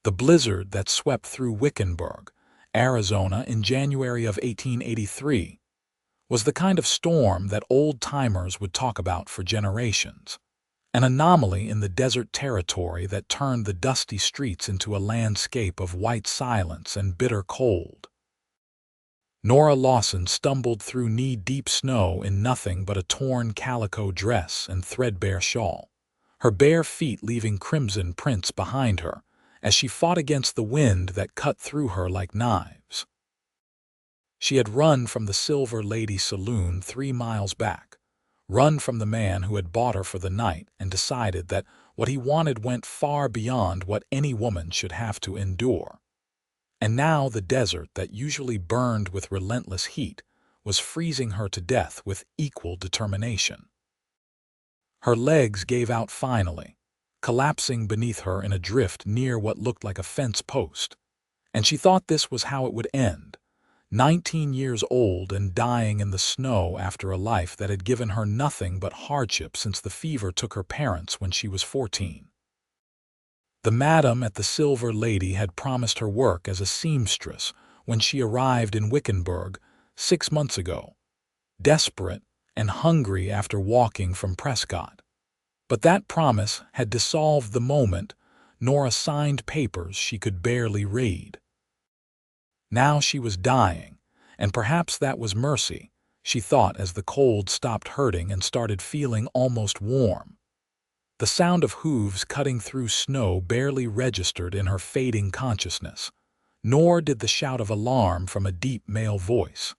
The blizzard that swept through Wickenburg, Arizona in January of 1883 was the kind of storm that old-timers would talk about for generations. An anomaly in the desert territory that turned the dusty streets into a landscape of white silence and bitter cold. Nora Lawson stumbled through knee-deep snow in nothing but a torn calico dress and threadbare shawl, her bare feet leaving crimson prints behind her as she fought against the wind that cut through her like knives. She had run from the Silver Lady Saloon 3 miles back, run from the man who had bought her for the night and decided that what he wanted went far beyond what any woman should have to endure. And now the desert that usually burned with relentless heat was freezing her to death with equal determination. Her legs gave out finally, collapsing beneath her in a drift near what looked like a fence post, and she thought this was how it would end. 19 years old and dying in the snow after a life that had given her nothing but hardship since the fever took her parents when she was 14. The madam at the Silver Lady had promised her work as a seamstress when she arrived in Wickenburg 6 months ago, desperate and hungry after walking from Prescott. But that promise had dissolved the moment Nora signed papers she could barely read. Now she was dying, and perhaps that was mercy, she thought as the cold stopped hurting and started feeling almost warm. The sound of hooves cutting through snow barely registered in her fading consciousness, nor did the shout of alarm from a deep male voice.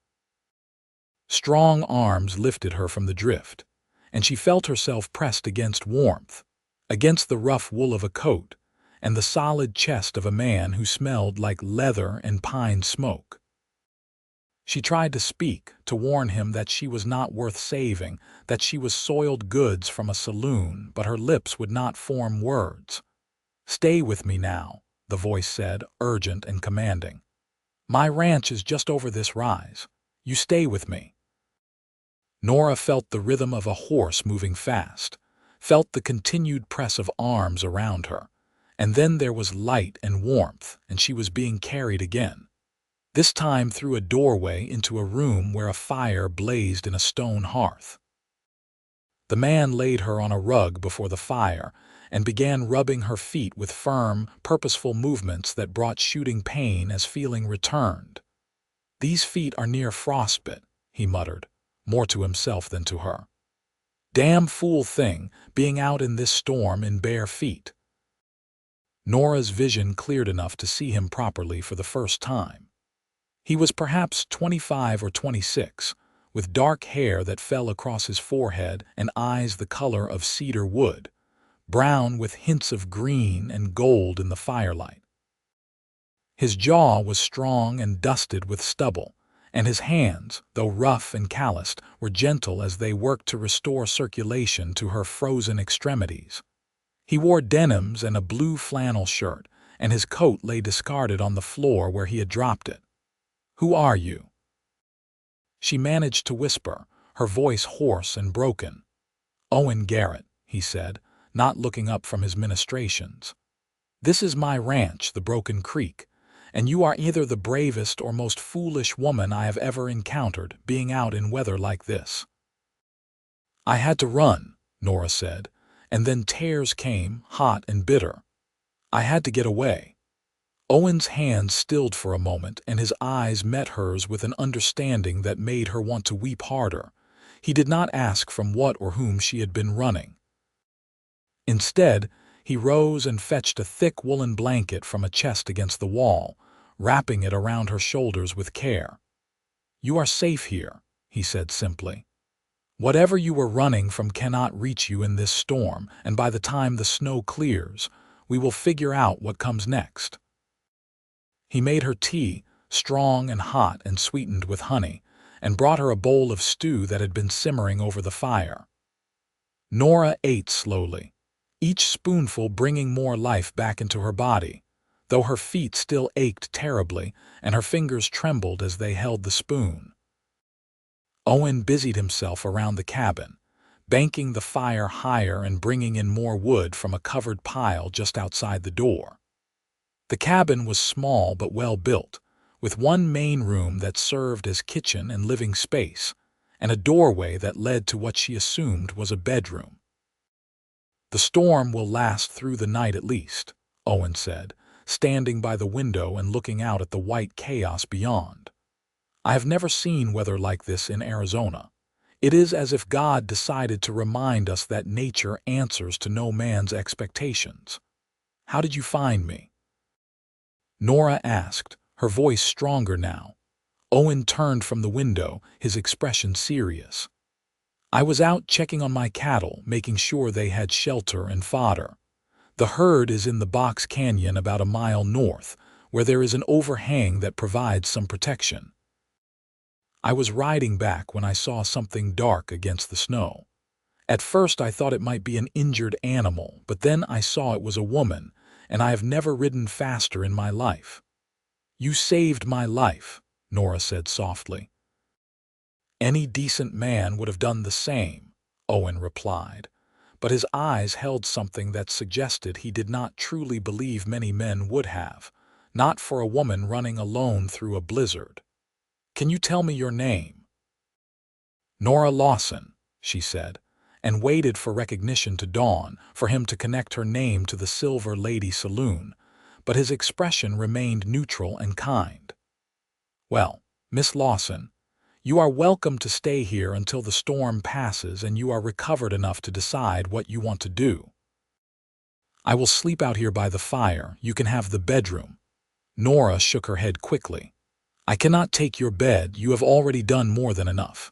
Strong arms lifted her from the drift, and she felt herself pressed against warmth, against the rough wool of a coat, and the solid chest of a man who smelled like leather and pine smoke. She tried to speak, to warn him that she was not worth saving, that she was soiled goods from a saloon, but her lips would not form words. "Stay with me now," the voice said, urgent and commanding. "My ranch is just over this rise. You stay with me." Nora felt the rhythm of a horse moving fast, felt the continued press of arms around her, and then there was light and warmth, and she was being carried again. This time through a doorway into a room where a fire blazed in a stone hearth. The man laid her on a rug before the fire and began rubbing her feet with firm, purposeful movements that brought shooting pain as feeling returned. "These feet are near frostbite," he muttered, more to himself than to her. "Damn fool thing, being out in this storm in bare feet." Nora's vision cleared enough to see him properly for the first time. He was perhaps 25 or 26, with dark hair that fell across his forehead and eyes the color of cedar wood, brown with hints of green and gold in the firelight. His jaw was strong and dusted with stubble, and his hands, though rough and calloused, were gentle as they worked to restore circulation to her frozen extremities. He wore denims and a blue flannel shirt, and his coat lay discarded on the floor where he had dropped it. "Who are you?" She managed to whisper, her voice hoarse and broken. "Owen Garrett," he said, not looking up from his ministrations. "This is my ranch, the Broken Creek, and you are either the bravest or most foolish woman I have ever encountered, being out in weather like this." "I had to run," Nora said, and then tears came, hot and bitter. "I had to get away." Owen's hands stilled for a moment, and his eyes met hers with an understanding that made her want to weep harder. He did not ask from what or whom she had been running. Instead, he rose and fetched a thick woolen blanket from a chest against the wall, wrapping it around her shoulders with care. "You are safe here," he said simply. "Whatever you were running from cannot reach you in this storm, and by the time the snow clears, we will figure out what comes next." He made her tea, strong and hot and sweetened with honey, and brought her a bowl of stew that had been simmering over the fire. Nora ate slowly, each spoonful bringing more life back into her body, though her feet still ached terribly and her fingers trembled as they held the spoon. Owen busied himself around the cabin, banking the fire higher and bringing in more wood from a covered pile just outside the door. The cabin was small but well built, with one main room that served as kitchen and living space, and a doorway that led to what she assumed was a bedroom. "The storm will last through the night at least," Owen said, standing by the window and looking out at the white chaos beyond. "I have never seen weather like this in Arizona. It is as if God decided to remind us that nature answers to no man's expectations. How did you find me?" Nora asked, her voice stronger now. Owen turned from the window, his expression serious. "I was out checking on my cattle, making sure they had shelter and fodder. The herd is in the Box Canyon about a mile north, where there is an overhang that provides some protection. I was riding back when I saw something dark against the snow. At first I thought it might be an injured animal, but then I saw it was a woman, and I have never ridden faster in my life." "You saved my life," Nora said softly. "Any decent man would have done the same," Owen replied, but his eyes held something that suggested he did not truly believe many men would have, not for a woman running alone through a blizzard. "Can you tell me your name?" "Nora Lawson," she said, and waited for recognition to dawn, for him to connect her name to the Silver Lady Saloon, but his expression remained neutral and kind. "Well, Miss Lawson, you are welcome to stay here until the storm passes and you are recovered enough to decide what you want to do. I will sleep out here by the fire. You can have the bedroom." Nora shook her head quickly. "I cannot take your bed. You have already done more than enough.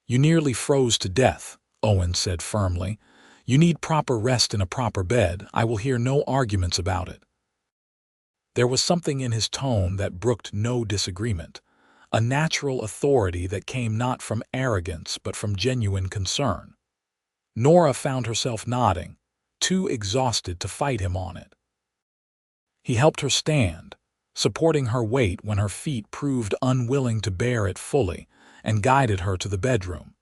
You nearly froze to death," Owen said firmly. "You need proper rest in a proper bed. I will hear no arguments about it." There was something in his tone that brooked no disagreement, a natural authority that came not from arrogance but from genuine concern. Nora found herself nodding, too exhausted to fight him on it. He helped her stand, supporting her weight when her feet proved unwilling to bear it fully, and guided her to the bedroom.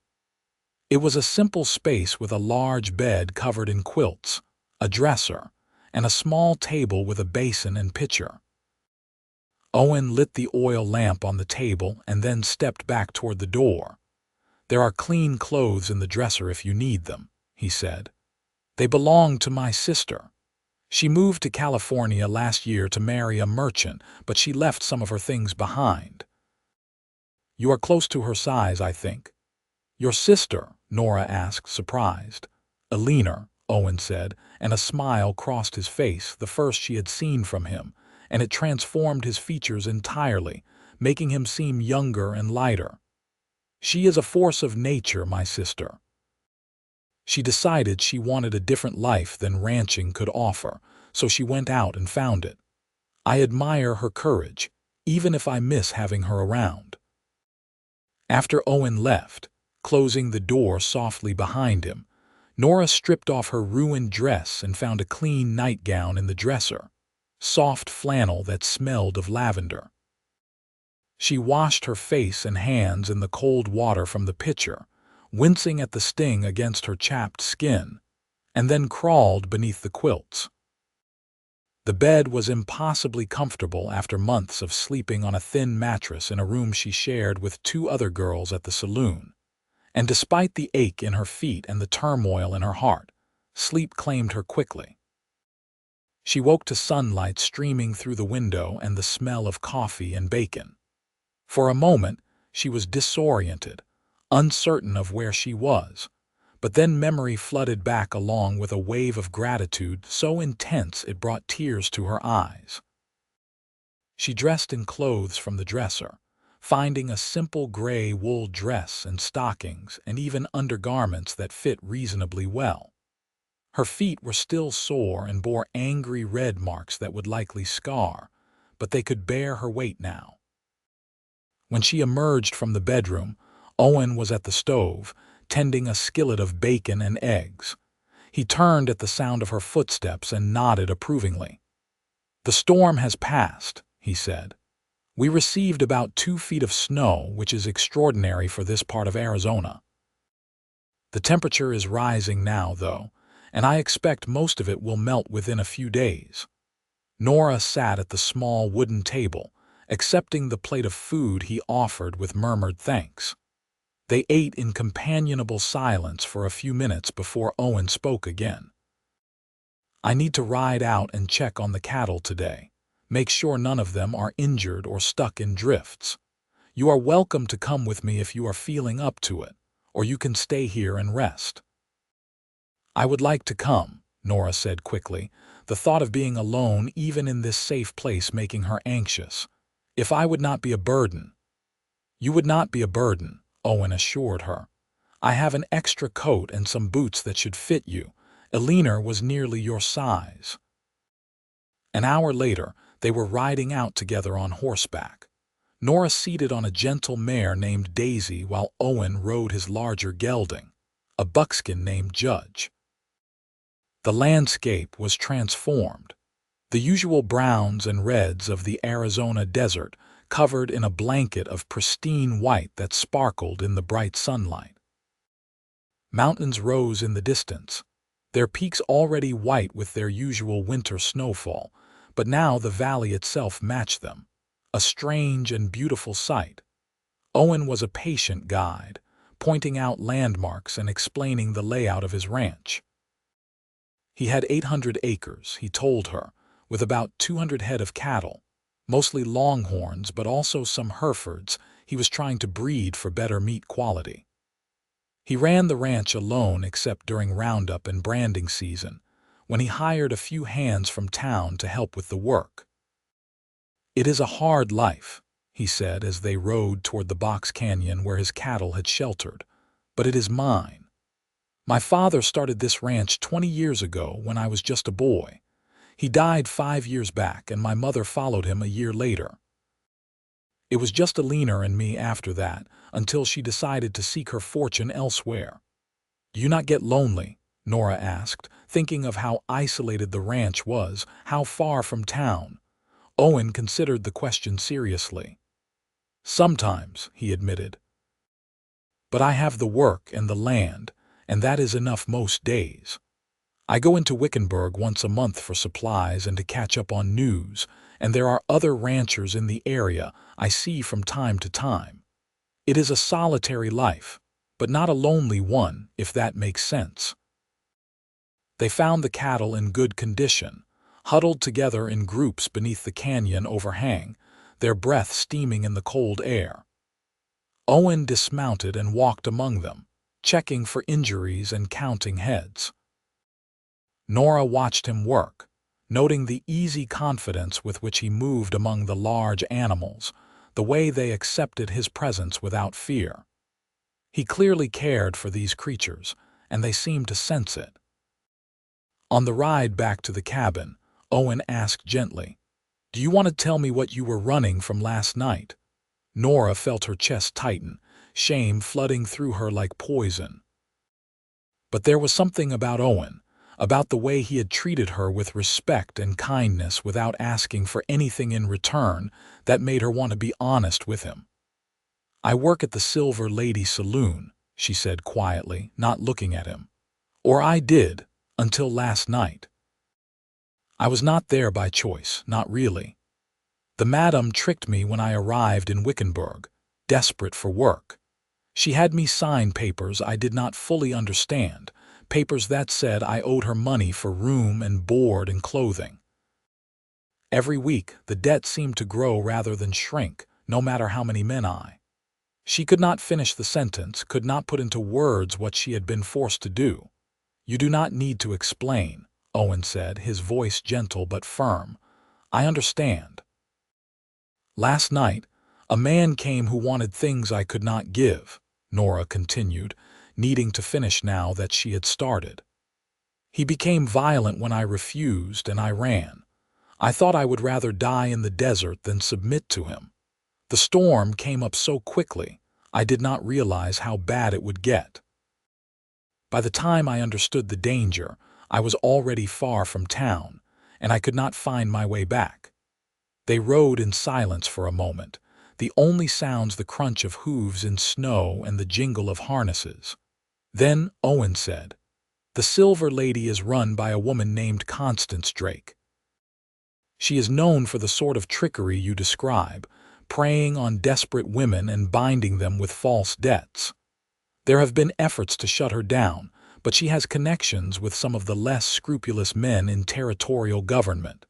It was a simple space with a large bed covered in quilts, a dresser, and a small table with a basin and pitcher. Owen lit the oil lamp on the table and then stepped back toward the door. "There are clean clothes in the dresser if you need them," he said. "They belong to my sister. She moved to California last year to marry a merchant, but she left some of her things behind." "You are close to her size, I think." "Your sister?" Nora asked, surprised. "A leaner," Owen said, and a smile crossed his face, the first she had seen from him, and it transformed his features entirely, making him seem younger and lighter. "She is a force of nature, my sister. She decided she wanted a different life than ranching could offer, so she went out and found it. I admire her courage, even if I miss having her around." After Owen left, closing the door softly behind him, Nora stripped off her ruined dress and found a clean nightgown in the dresser, soft flannel that smelled of lavender. She washed her face and hands in the cold water from the pitcher, wincing at the sting against her chapped skin, and then crawled beneath the quilts. The bed was impossibly comfortable after months of sleeping on a thin mattress in a room she shared with two other girls at the saloon. And despite the ache in her feet and the turmoil in her heart, sleep claimed her quickly. She woke to sunlight streaming through the window and the smell of coffee and bacon. For a moment, she was disoriented, uncertain of where she was, but then memory flooded back along with a wave of gratitude so intense it brought tears to her eyes. She dressed in clothes from the dresser, finding a simple gray wool dress and stockings and even undergarments that fit reasonably well. Her feet were still sore and bore angry red marks that would likely scar, but they could bear her weight now. When she emerged from the bedroom, Owen was at the stove, tending a skillet of bacon and eggs. He turned at the sound of her footsteps and nodded approvingly. "The storm has passed," he said. "We received about 2 feet of snow, which is extraordinary for this part of Arizona. The temperature is rising now, though, and I expect most of it will melt within a few days." Nora sat at the small wooden table, accepting the plate of food he offered with murmured thanks. They ate in companionable silence for a few minutes before Owen spoke again. "I need to ride out and check on the cattle today. Make sure none of them are injured or stuck in drifts. You are welcome to come with me if you are feeling up to it, or you can stay here and rest." "I would like to come," Nora said quickly, the thought of being alone even in this safe place making her anxious. "If I would not be a burden." "You would not be a burden," Owen assured her. "I have an extra coat and some boots that should fit you. Eleanor was nearly your size." An hour later, they were riding out together on horseback. Nora seated on a gentle mare named Daisy while Owen rode his larger gelding, a buckskin named Judge. The landscape was transformed. The usual browns and reds of the Arizona desert covered in a blanket of pristine white that sparkled in the bright sunlight. Mountains rose in the distance, their peaks already white with their usual winter snowfall, but now the valley itself matched them, a strange and beautiful sight. Owen was a patient guide, pointing out landmarks and explaining the layout of his ranch. He had 800 acres, he told her, with about 200 head of cattle, mostly longhorns but also some Herefords he was trying to breed for better meat quality. He ran the ranch alone except during roundup and branding season, when he hired a few hands from town to help with the work. "It is a hard life," he said as they rode toward the box canyon where his cattle had sheltered, "but it is mine. My father started this ranch 20 years ago when I was just a boy. He died 5 years back and my mother followed him a year later. It was just Eleanor and me after that, until she decided to seek her fortune elsewhere." "Do you not get lonely?" Nora asked, thinking of how isolated the ranch was, how far from town. Owen considered the question seriously. "Sometimes," he admitted. "But I have the work and the land, and that is enough most days. I go into Wickenburg once a month for supplies and to catch up on news, and there are other ranchers in the area I see from time to time. It is a solitary life, but not a lonely one, if that makes sense." They found the cattle in good condition, huddled together in groups beneath the canyon overhang, their breath steaming in the cold air. Owen dismounted and walked among them, checking for injuries and counting heads. Nora watched him work, noting the easy confidence with which he moved among the large animals, the way they accepted his presence without fear. He clearly cared for these creatures, and they seemed to sense it. On the ride back to the cabin, Owen asked gently, "Do you want to tell me what you were running from last night?" Nora felt her chest tighten, shame flooding through her like poison. But there was something about Owen, about the way he had treated her with respect and kindness without asking for anything in return, that made her want to be honest with him. "I work at the Silver Lady Saloon," she said quietly, not looking at him. "Or I did, until last night. I was not there by choice, not really. The madam tricked me when I arrived in Wickenburg, desperate for work. She had me sign papers I did not fully understand, papers that said I owed her money for room and board and clothing. Every week, the debt seemed to grow rather than shrink, no matter how many men I." She could not finish the sentence, could not put into words what she had been forced to do. "You do not need to explain," Owen said, his voice gentle but firm. "I understand. Last night, a man came who wanted things I could not give," Nora continued, needing to finish now that she had started. "He became violent when I refused, and I ran. I thought I would rather die in the desert than submit to him. The storm came up so quickly, I did not realize how bad it would get. By the time I understood the danger, I was already far from town, and I could not find my way back." They rode in silence for a moment, the only sounds the crunch of hooves in snow and the jingle of harnesses. Then Owen said, "The Silver Lady is run by a woman named Constance Drake. She is known for the sort of trickery you describe, preying on desperate women and binding them with false debts. There have been efforts to shut her down, but she has connections with some of the less scrupulous men in territorial government.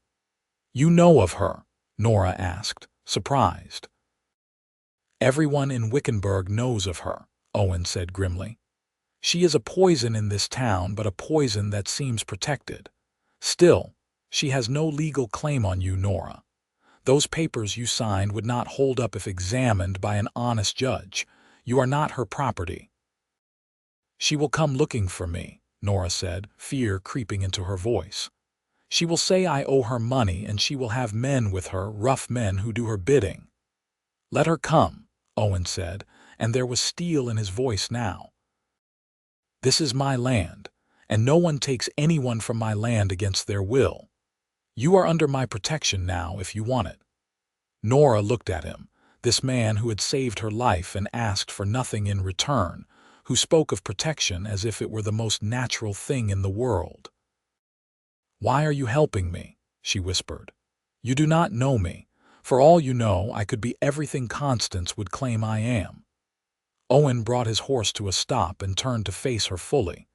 You know of her? Nora asked, surprised. Everyone in Wickenburg knows of her, Owen said grimly. She is a poison in this town, but a poison that seems protected. Still, she has no legal claim on you, Nora. Those papers you signed would not hold up if examined by an honest judge. You are not her property. She will come looking for me, Nora said, fear creeping into her voice. She will say I owe her money, and she will have men with her, rough men who do her bidding. Let her come, Owen said, and there was steel in his voice now. This is my land, and no one takes anyone from my land against their will. You are under my protection now if you want it. Nora looked at him, this man who had saved her life and asked for nothing in return, who spoke of protection as if it were the most natural thing in the world. Why are you helping me? She whispered. You do not know me. For all you know, I could be everything Constance would claim I am. Owen brought his horse to a stop and turned to face her fully.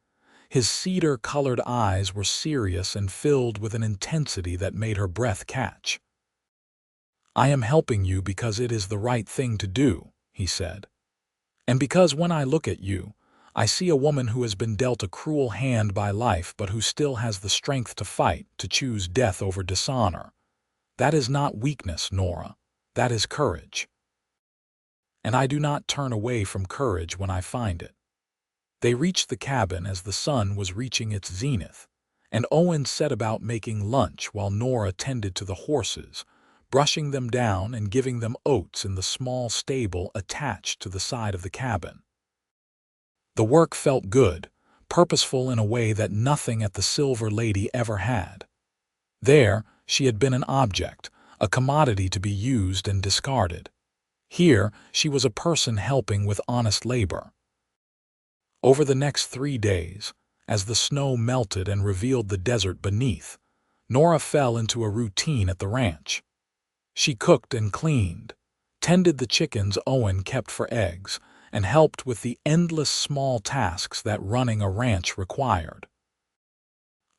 His cedar-colored eyes were serious and filled with an intensity that made her breath catch. I am helping you because it is the right thing to do, he said. And because when I look at you, I see a woman who has been dealt a cruel hand by life but who still has the strength to fight, to choose death over dishonor. That is not weakness, Nora. That is courage. And I do not turn away from courage when I find it. They reached the cabin as the sun was reaching its zenith, and Owen set about making lunch while Nora tended to the horses, brushing them down and giving them oats in the small stable attached to the side of the cabin. The work felt good, purposeful in a way that nothing at the Silver Lady ever had. There, she had been an object, a commodity to be used and discarded. Here, she was a person helping with honest labor. Over the next 3 days, as the snow melted and revealed the desert beneath, Nora fell into a routine at the ranch. She cooked and cleaned, tended the chickens Owen kept for eggs, and helped with the endless small tasks that running a ranch required.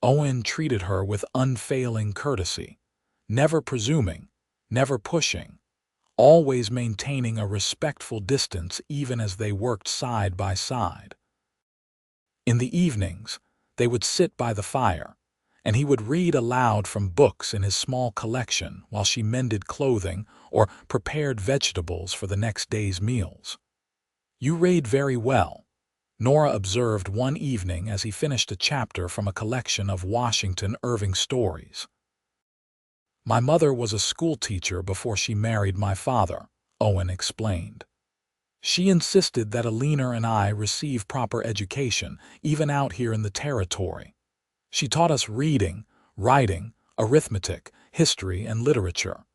Owen treated her with unfailing courtesy, never presuming, never pushing, always maintaining a respectful distance even as they worked side by side. In the evenings, they would sit by the fire, and he would read aloud from books in his small collection while she mended clothing or prepared vegetables for the next day's meals. You read very well, Nora observed one evening as he finished a chapter from a collection of Washington Irving stories. My mother was a schoolteacher before she married my father, Owen explained. She insisted that Alina and I receive proper education, even out here in the territory. She taught us reading, writing, arithmetic, history, and literature.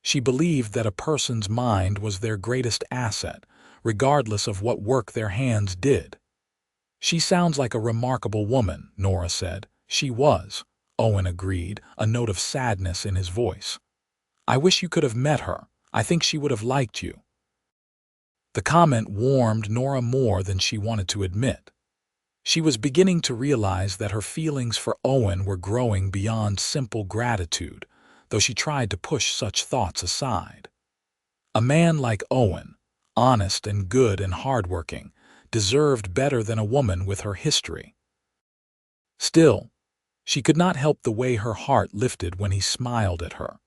She believed that a person's mind was their greatest asset, regardless of what work their hands did. She sounds like a remarkable woman, Nora said. She was, Owen agreed, a note of sadness in his voice. I wish you could have met her. I think she would have liked you. The comment warmed Nora more than she wanted to admit. She was beginning to realize that her feelings for Owen were growing beyond simple gratitude, though she tried to push such thoughts aside. A man like Owen, honest and good and hardworking, deserved better than a woman with her history. Still, she could not help the way her heart lifted when he smiled at her,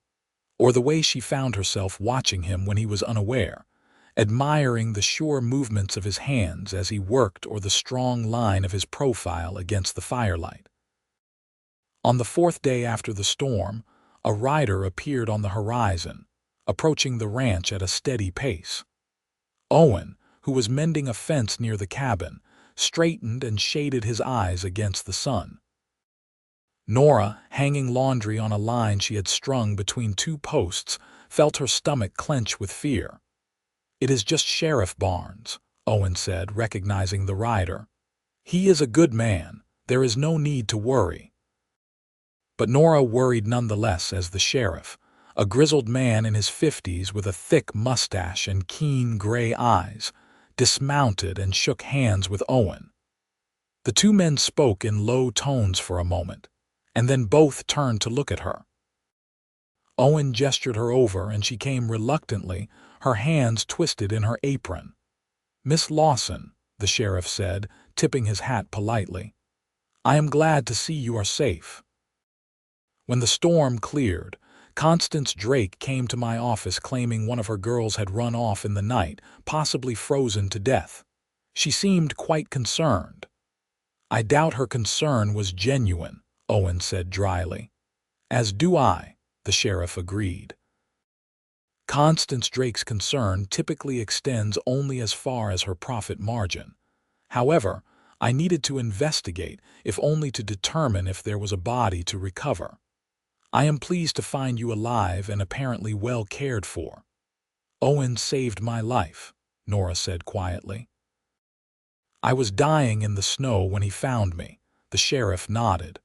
or the way she found herself watching him when he was unaware, admiring the sure movements of his hands as he worked or the strong line of his profile against the firelight. On the 4th day after the storm, a rider appeared on the horizon, approaching the ranch at a steady pace. Owen, who was mending a fence near the cabin, straightened and shaded his eyes against the sun. Nora, hanging laundry on a line she had strung between 2 posts, felt her stomach clench with fear. It is just Sheriff Barnes, Owen said, recognizing the rider. He is a good man. There is no need to worry. But Nora worried nonetheless as the sheriff, a grizzled man in his 50s with a thick mustache and keen gray eyes, dismounted and shook hands with Owen. The two men spoke in low tones for a moment, and then both turned to look at her. Owen gestured her over, and she came reluctantly, her hands twisted in her apron. "Miss Lawson," the sheriff said, tipping his hat politely, "I am glad to see you are safe." When the storm cleared, Constance Drake came to my office claiming one of her girls had run off in the night, possibly frozen to death. She seemed quite concerned. "I doubt her concern was genuine," Owen said dryly. "As do I," the sheriff agreed. Constance Drake's concern typically extends only as far as her profit margin. However, I needed to investigate, if only to determine if there was a body to recover. "I am pleased to find you alive and apparently well cared for." "Owen saved my life," Nora said quietly. "I was dying in the snow when he found me," the sheriff nodded.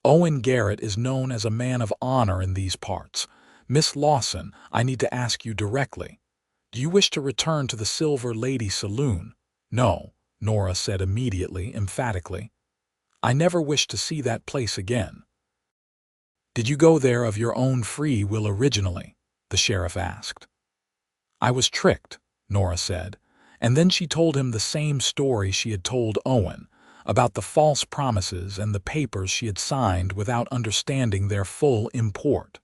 "Owen Garrett is known as a man of honor in these parts. Miss Lawson, I need to ask you directly. Do you wish to return to the Silver Lady Saloon?" "No," Nora said immediately, emphatically. "I never wish to see that place again." "Did you go there of your own free will originally?" the sheriff asked. "I was tricked," Nora said, and then she told him the same story she had told Owen, about the false promises and the papers she had signed without understanding their full import.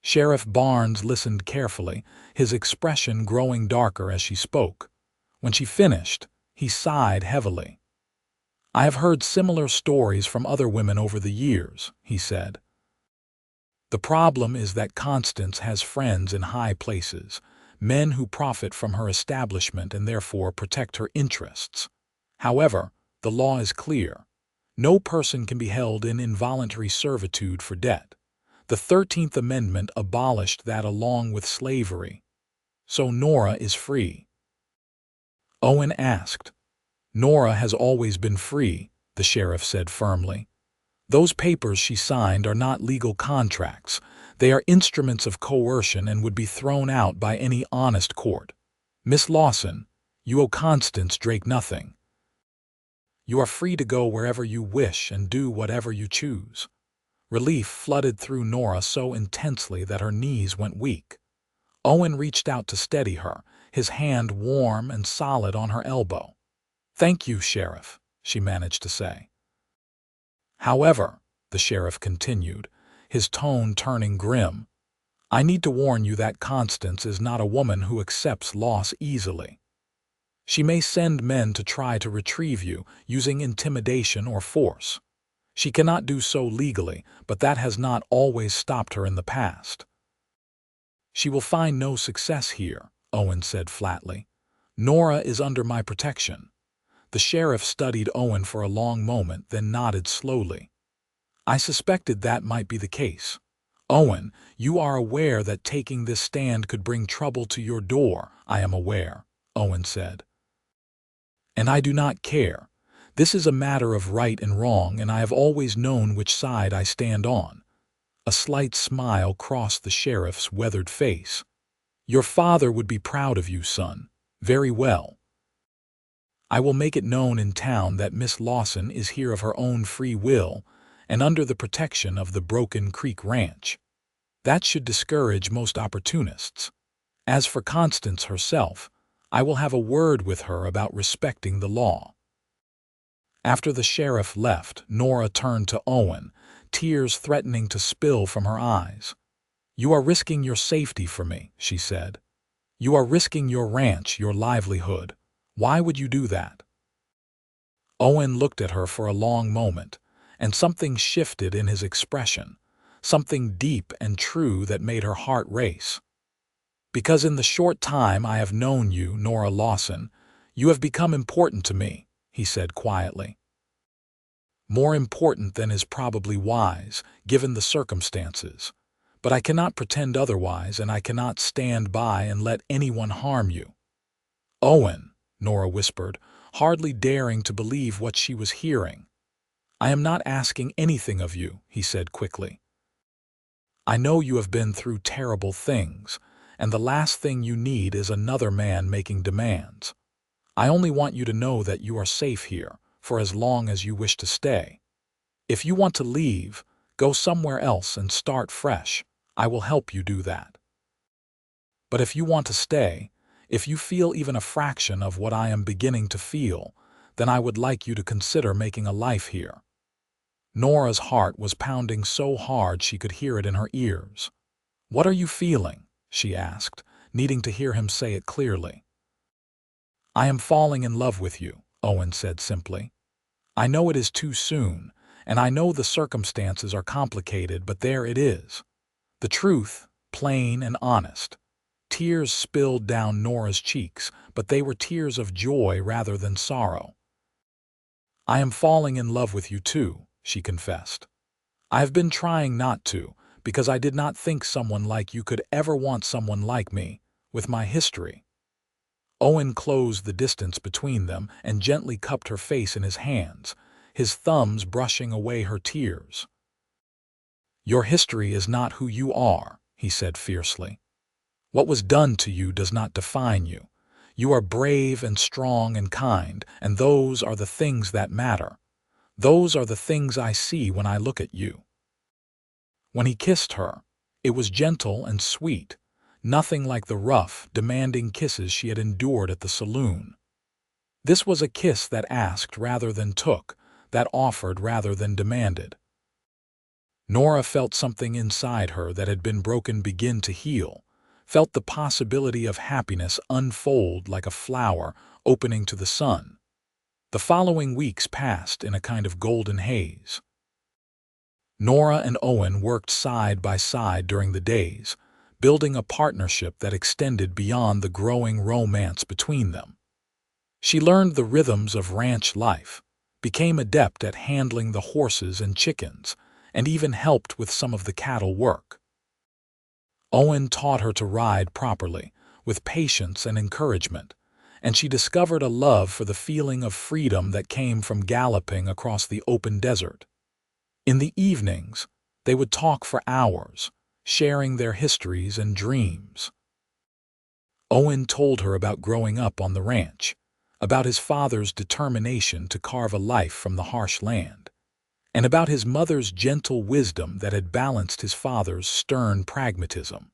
Sheriff Barnes listened carefully, his expression growing darker as she spoke. When she finished, he sighed heavily. "I have heard similar stories from other women over the years," he said. "The problem is that Constance has friends in high places, men who profit from her establishment and therefore protect her interests. However, the law is clear. No person can be held in involuntary servitude for debt. The 13th Amendment abolished that along with slavery. So Nora is free." Owen asked. "Nora has always been free," the sheriff said firmly. "Those papers she signed are not legal contracts. They are instruments of coercion and would be thrown out by any honest court. Miss Lawson, you owe Constance Drake nothing. You are free to go wherever you wish and do whatever you choose." Relief flooded through Nora so intensely that her knees went weak. Owen reached out to steady her, his hand warm and solid on her elbow. "Thank you, Sheriff," she managed to say. "However," the sheriff continued, his tone turning grim, "I need to warn you that Constance is not a woman who accepts loss easily. She may send men to try to retrieve you, using intimidation or force. She cannot do so legally, but that has not always stopped her in the past." "She will find no success here," Owen said flatly. "Nora is under my protection." The sheriff studied Owen for a long moment, then nodded slowly. "I suspected that might be the case. Owen, you are aware that taking this stand could bring trouble to your door." "I am aware," Owen said. "And I do not care. This is a matter of right and wrong, and I have always known which side I stand on." A slight smile crossed the sheriff's weathered face. "Your father would be proud of you, son. Very well. I will make it known in town that Miss Lawson is here of her own free will and under the protection of the Broken Creek Ranch. That should discourage most opportunists. As for Constance herself, I will have a word with her about respecting the law." After the sheriff left, Nora turned to Owen, tears threatening to spill from her eyes. "You are risking your safety for me," she said. "You are risking your ranch, your livelihood. Why would you do that?" Owen looked at her for a long moment, and something shifted in his expression, something deep and true that made her heart race. "Because in the short time I have known you, Nora Lawson, you have become important to me," he said quietly. "More important than is probably wise, given the circumstances. But I cannot pretend otherwise, and I cannot stand by and let anyone harm you." "Owen," Nora whispered, hardly daring to believe what she was hearing. "I am not asking anything of you," he said quickly. "I know you have been through terrible things, and the last thing you need is another man making demands. I only want you to know that you are safe here, for as long as you wish to stay. If you want to leave, go somewhere else and start fresh. I will help you do that. But if you want to stay, if you feel even a fraction of what I am beginning to feel, then I would like you to consider making a life here." Nora's heart was pounding so hard she could hear it in her ears. "What are you feeling?" she asked, needing to hear him say it clearly. "I am falling in love with you," Owen said simply. "I know it is too soon, and I know the circumstances are complicated, but there it is. The truth, plain and honest." Tears spilled down Nora's cheeks, but they were tears of joy rather than sorrow. "I am falling in love with you too," she confessed. "I have been trying not to, because I did not think someone like you could ever want someone like me, with my history." Owen closed the distance between them and gently cupped her face in his hands, his thumbs brushing away her tears. "Your history is not who you are," he said fiercely. "What was done to you does not define you. You are brave and strong and kind, and those are the things that matter. Those are the things I see when I look at you." When he kissed her, it was gentle and sweet, nothing like the rough, demanding kisses she had endured at the saloon. This was a kiss that asked rather than took, that offered rather than demanded. Nora felt something inside her that had been broken begin to heal, felt the possibility of happiness unfold like a flower opening to the sun. The following weeks passed in a kind of golden haze. Nora and Owen worked side by side during the days, building a partnership that extended beyond the growing romance between them. She learned the rhythms of ranch life, became adept at handling the horses and chickens, and even helped with some of the cattle work. Owen taught her to ride properly, with patience and encouragement, and she discovered a love for the feeling of freedom that came from galloping across the open desert. In the evenings, they would talk for hours, sharing their histories and dreams. Owen told her about growing up on the ranch, about his father's determination to carve a life from the harsh land, and about his mother's gentle wisdom that had balanced his father's stern pragmatism.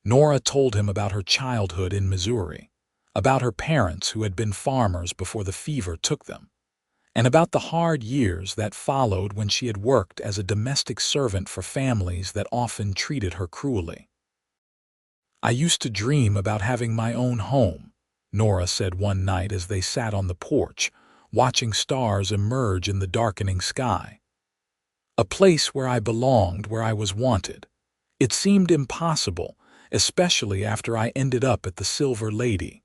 Nora told him about her childhood in Missouri, about her parents who had been farmers before the fever took them, and about the hard years that followed when she had worked as a domestic servant for families that often treated her cruelly. "I used to dream about having my own home," Nora said one night as they sat on the porch, watching stars emerge in the darkening sky. "A place where I belonged, where I was wanted. It seemed impossible, especially after I ended up at the Silver Lady.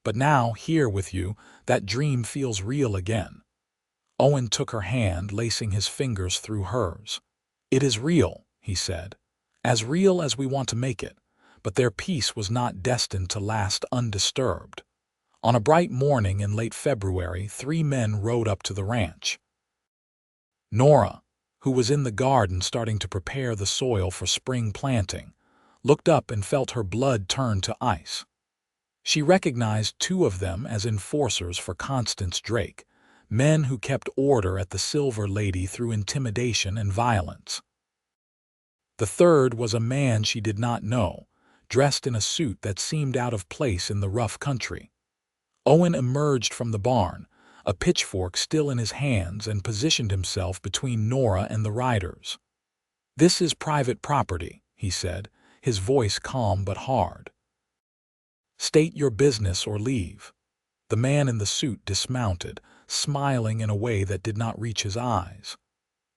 But now, here with you, that dream feels real again." Owen took her hand, lacing his fingers through hers. "It is real," he said, "as real as we want to make it, but their peace was not destined to last undisturbed." On a bright morning in late February, 3 men rode up to the ranch. Nora, who was in the garden starting to prepare the soil for spring planting, looked up and felt her blood turn to ice. She recognized 2 of them as enforcers for Constance Drake, men who kept order at the Silver Lady through intimidation and violence. The third was a man she did not know, dressed in a suit that seemed out of place in the rough country. Owen emerged from the barn, a pitchfork still in his hands, and positioned himself between Nora and the riders. "This is private property," he said, his voice calm but hard. "State your business or leave." The man in the suit dismounted, smiling in a way that did not reach his eyes.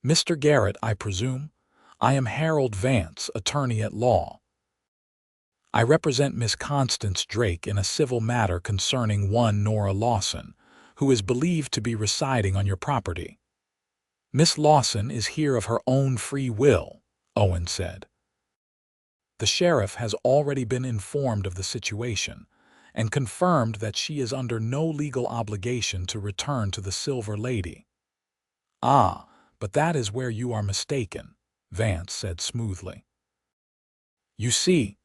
"Mr. Garrett, I presume? I am Harold Vance, attorney at law. I represent Miss Constance Drake in a civil matter concerning one Nora Lawson, who is believed to be residing on your property." "Miss Lawson is here of her own free will," Owen said. "The sheriff has already been informed of the situation and confirmed that she is under no legal obligation to return to the Silver Lady." "Ah, but that is where you are mistaken," Vance said smoothly. "You see,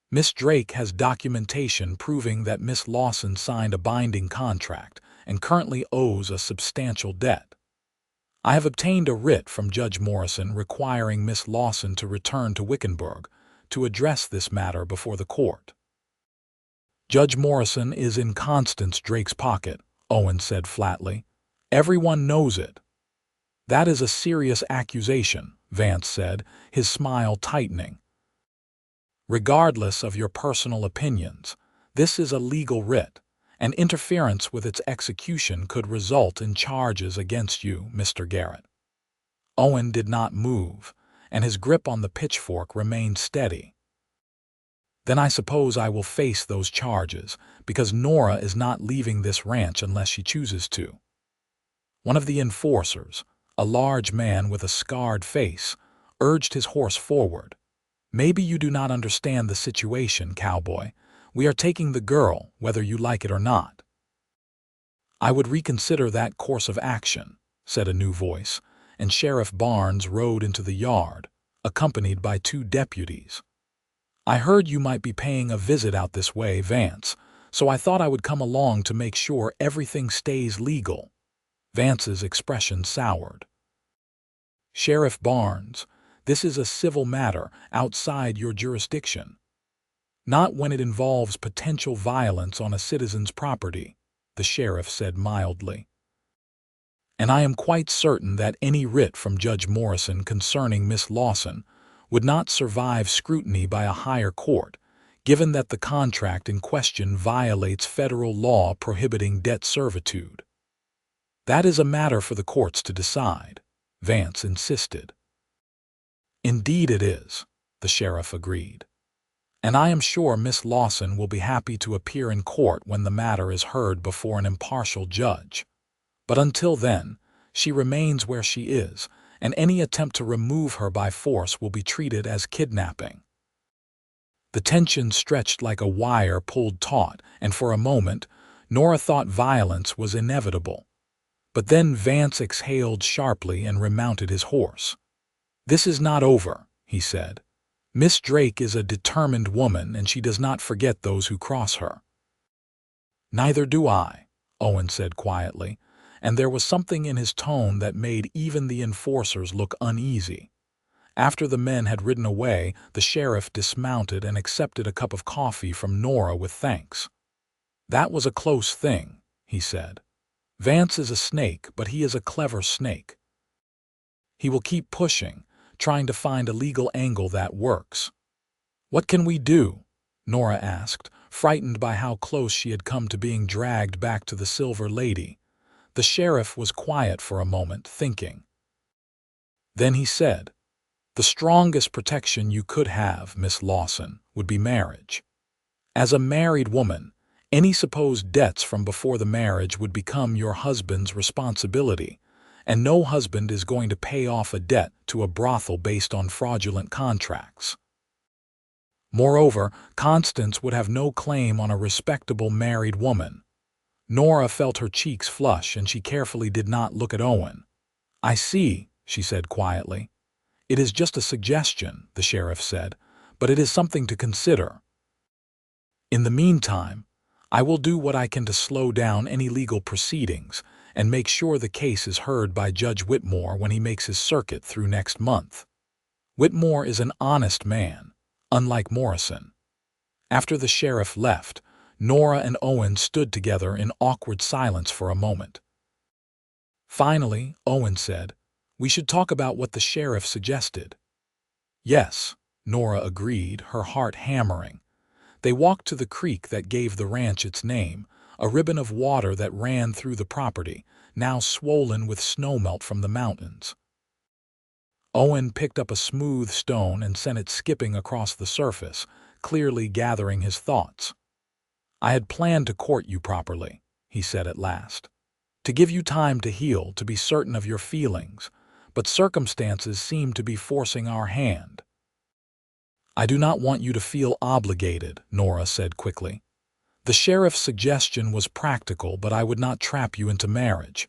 Miss Drake has documentation proving that Miss Lawson signed a binding contract and currently owes a substantial debt. I have obtained a writ from Judge Morrison requiring Miss Lawson to return to Wickenburg to address this matter before the court." "Judge Morrison is in Constance Drake's pocket," Owen said flatly. "Everyone knows it." "That is a serious accusation," Vance said, his smile tightening. "Regardless of your personal opinions, this is a legal writ, and interference with its execution could result in charges against you, Mr. Garrett." Owen did not move, and his grip on the pitchfork remained steady. "Then I suppose I will face those charges, because Nora is not leaving this ranch unless she chooses to." One of the enforcers, a large man with a scarred face, urged his horse forward. "Maybe you do not understand the situation, Cowboy. We are taking the girl, whether you like it or not." "I would reconsider that course of action," said a new voice, and Sheriff Barnes rode into the yard, accompanied by 2 deputies. "I heard you might be paying a visit out this way, Vance, so I thought I would come along to make sure everything stays legal." Vance's expression soured. "Sheriff Barnes, this is a civil matter outside your jurisdiction." "Not when it involves potential violence on a citizen's property," the sheriff said mildly. "And I am quite certain that any writ from Judge Morrison concerning Miss Lawson would not survive scrutiny by a higher court, given that the contract in question violates federal law prohibiting debt servitude." "That is a matter for the courts to decide," Vance insisted. "Indeed it is," the sheriff agreed. "And I am sure Miss Lawson will be happy to appear in court when the matter is heard before an impartial judge. But until then, she remains where she is, and any attempt to remove her by force will be treated as kidnapping." The tension stretched like a wire pulled taut, and for a moment, Nora thought violence was inevitable. But then Vance exhaled sharply and remounted his horse. "This is not over," he said. "Miss Drake is a determined woman, and she does not forget those who cross her." "Neither do I," Owen said quietly, and there was something in his tone that made even the enforcers look uneasy. After the men had ridden away, the sheriff dismounted and accepted a cup of coffee from Nora with thanks. "That was a close thing," he said. "Vance is a snake, but he is a clever snake. He will keep pushing, trying to find a legal angle that works." "What can we do?" Nora asked, frightened by how close she had come to being dragged back to the Silver Lady. The sheriff was quiet for a moment, thinking. Then he said, "The strongest protection you could have, Miss Lawson, would be marriage. As a married woman, any supposed debts from before the marriage would become your husband's responsibility, and no husband is going to pay off a debt to a brothel based on fraudulent contracts. Moreover, Constance would have no claim on a respectable married woman." Nora felt her cheeks flush, and she carefully did not look at Owen. "I see," she said quietly. "It is just a suggestion," the sheriff said, "but it is something to consider. In the meantime, I will do what I can to slow down any legal proceedings and make sure the case is heard by Judge Whitmore when he makes his circuit through next month. Whitmore is an honest man, unlike Morrison." After the sheriff left, Nora and Owen stood together in awkward silence for a moment. Finally, Owen said, "We should talk about what the sheriff suggested." "Yes," Nora agreed, her heart hammering. They walked to the creek that gave the ranch its name, a ribbon of water that ran through the property, now swollen with snowmelt from the mountains. Owen picked up a smooth stone and sent it skipping across the surface, clearly gathering his thoughts. "I had planned to court you properly," he said at last, "to give you time to heal, to be certain of your feelings, but circumstances seem to be forcing our hand." "I do not want you to feel obligated," Nora said quickly. "The sheriff's suggestion was practical, but I would not trap you into marriage."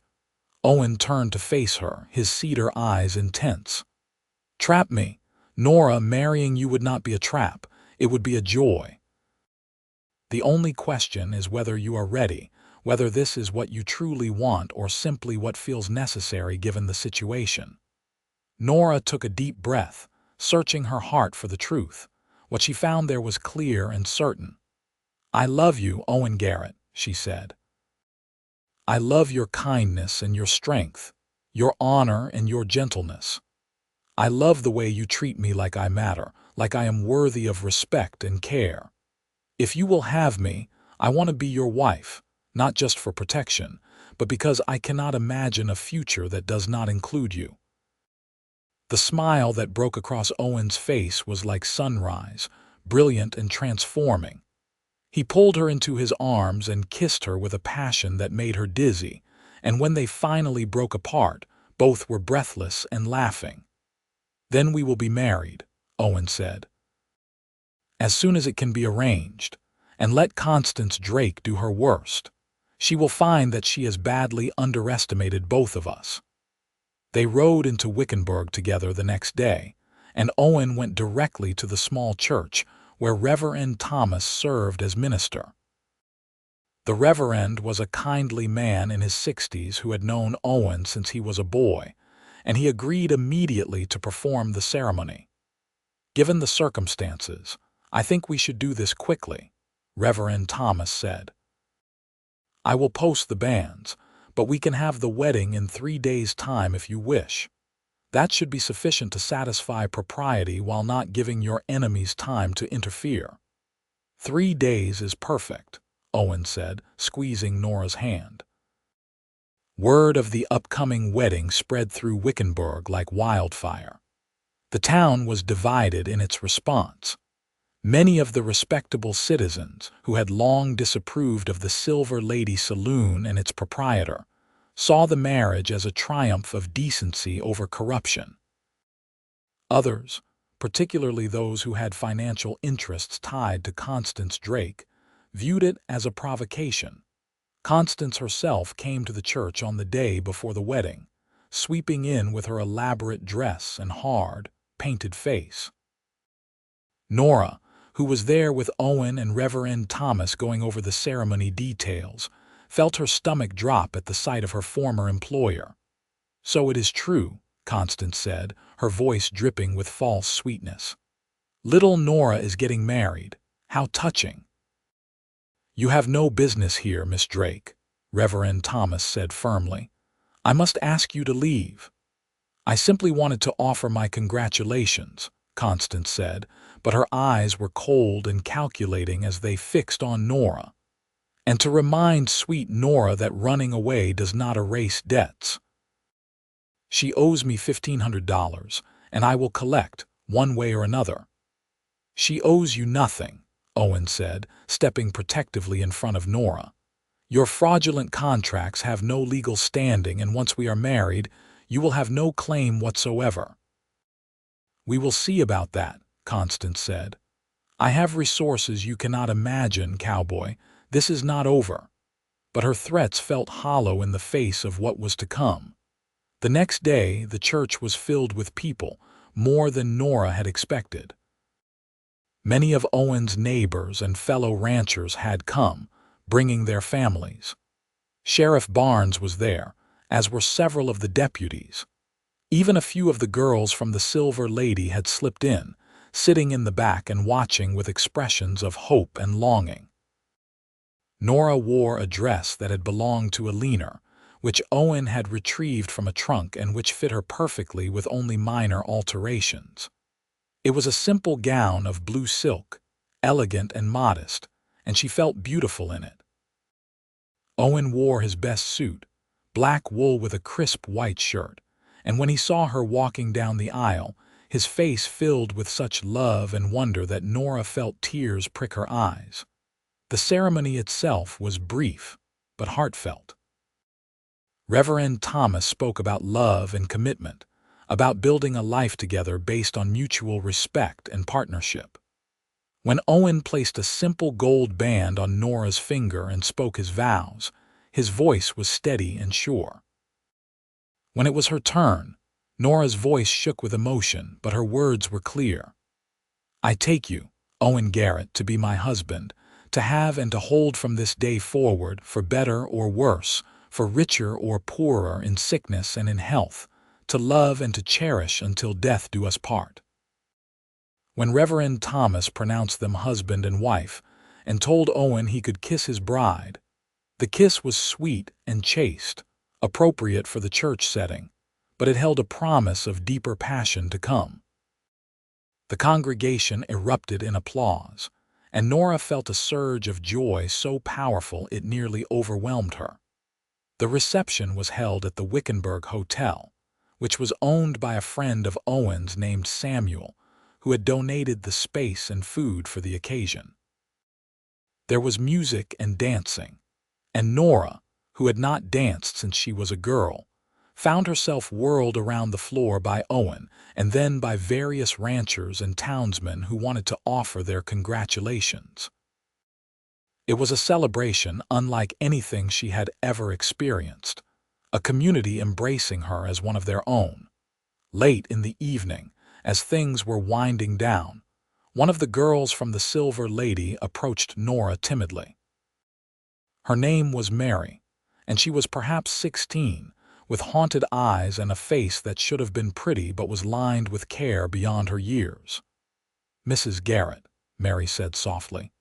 Owen turned to face her, his cedar eyes intense. "Trap me. Nora, marrying you would not be a trap. It would be a joy. The only question is whether you are ready, whether this is what you truly want or simply what feels necessary given the situation." Nora took a deep breath, searching her heart for the truth. What she found there was clear and certain. "I love you, Owen Garrett," she said. "I love your kindness and your strength, your honor and your gentleness. I love the way you treat me like I matter, like I am worthy of respect and care. If you will have me, I want to be your wife, not just for protection, but because I cannot imagine a future that does not include you." The smile that broke across Owen's face was like sunrise, brilliant and transforming. He pulled her into his arms and kissed her with a passion that made her dizzy, and when they finally broke apart, both were breathless and laughing. "Then we will be married," Owen said, "as soon as it can be arranged, and let Constance Drake do her worst. She will find that she has badly underestimated both of us." They rode into Wickenburg together the next day, and Owen went directly to the small church where Reverend Thomas served as minister. The Reverend was a kindly man in his 60s who had known Owen since he was a boy, and he agreed immediately to perform the ceremony. "Given the circumstances, I think we should do this quickly," Reverend Thomas said. "I will post the banns, but we can have the wedding in 3 days' time if you wish. That should be sufficient to satisfy propriety while not giving your enemies time to interfere." "3 days is perfect," Owen said, squeezing Nora's hand. Word of the upcoming wedding spread through Wickenburg like wildfire. The town was divided in its response. Many of the respectable citizens, who had long disapproved of the Silver Lady Saloon and its proprietor, saw the marriage as a triumph of decency over corruption. Others, particularly those who had financial interests tied to Constance Drake, viewed it as a provocation. Constance herself came to the church on the day before the wedding, sweeping in with her elaborate dress and hard, painted face. Nora, who was there with Owen and Reverend Thomas going over the ceremony details, felt her stomach drop at the sight of her former employer. "So it is true," Constance said, her voice dripping with false sweetness. "Little Nora is getting married. How touching." "You have no business here, Miss Drake," Reverend Thomas said firmly. "I must ask you to leave." "I simply wanted to offer my congratulations," Constance said, but her eyes were cold and calculating as they fixed on Nora. "And to remind sweet Nora that running away does not erase debts. She owes me $1,500, and I will collect, one way or another." "She owes you nothing," Owen said, stepping protectively in front of Nora. "Your fraudulent contracts have no legal standing, and once we are married, you will have no claim whatsoever." "We will see about that," Constance said. "I have resources you cannot imagine, Cowboy. This is not over." But her threats felt hollow in the face of what was to come. The next day, the church was filled with people, more than Nora had expected. Many of Owen's neighbors and fellow ranchers had come, bringing their families. Sheriff Barnes was there, as were several of the deputies. Even a few of the girls from the Silver Lady had slipped in, sitting in the back and watching with expressions of hope and longing. Nora wore a dress that had belonged to a leaner, which Owen had retrieved from a trunk and which fit her perfectly with only minor alterations. It was a simple gown of blue silk, elegant and modest, and she felt beautiful in it. Owen wore his best suit, black wool with a crisp white shirt, and when he saw her walking down the aisle, his face filled with such love and wonder that Nora felt tears prick her eyes. The ceremony itself was brief, but heartfelt. Reverend Thomas spoke about love and commitment, about building a life together based on mutual respect and partnership. When Owen placed a simple gold band on Nora's finger and spoke his vows, his voice was steady and sure. When it was her turn, Nora's voice shook with emotion, but her words were clear. "I take you, Owen Garrett, to be my husband, to have and to hold from this day forward, for better or worse, for richer or poorer, in sickness and in health, to love and to cherish until death do us part." When Reverend Thomas pronounced them husband and wife, and told Owen he could kiss his bride, the kiss was sweet and chaste, appropriate for the church setting, but it held a promise of deeper passion to come. The congregation erupted in applause, and Nora felt a surge of joy so powerful it nearly overwhelmed her. The reception was held at the Wickenburg Hotel, which was owned by a friend of Owen's named Samuel, who had donated the space and food for the occasion. There was music and dancing, and Nora, who had not danced since she was a girl, found herself whirled around the floor by Owen and then by various ranchers and townsmen who wanted to offer their congratulations. It was a celebration unlike anything she had ever experienced, a community embracing her as one of their own. Late in the evening, as things were winding down, one of the girls from the Silver Lady approached Nora timidly. Her name was Mary, and she was perhaps 16, with haunted eyes and a face that should have been pretty but was lined with care beyond her years. "Mrs. Garrett," Mary said softly,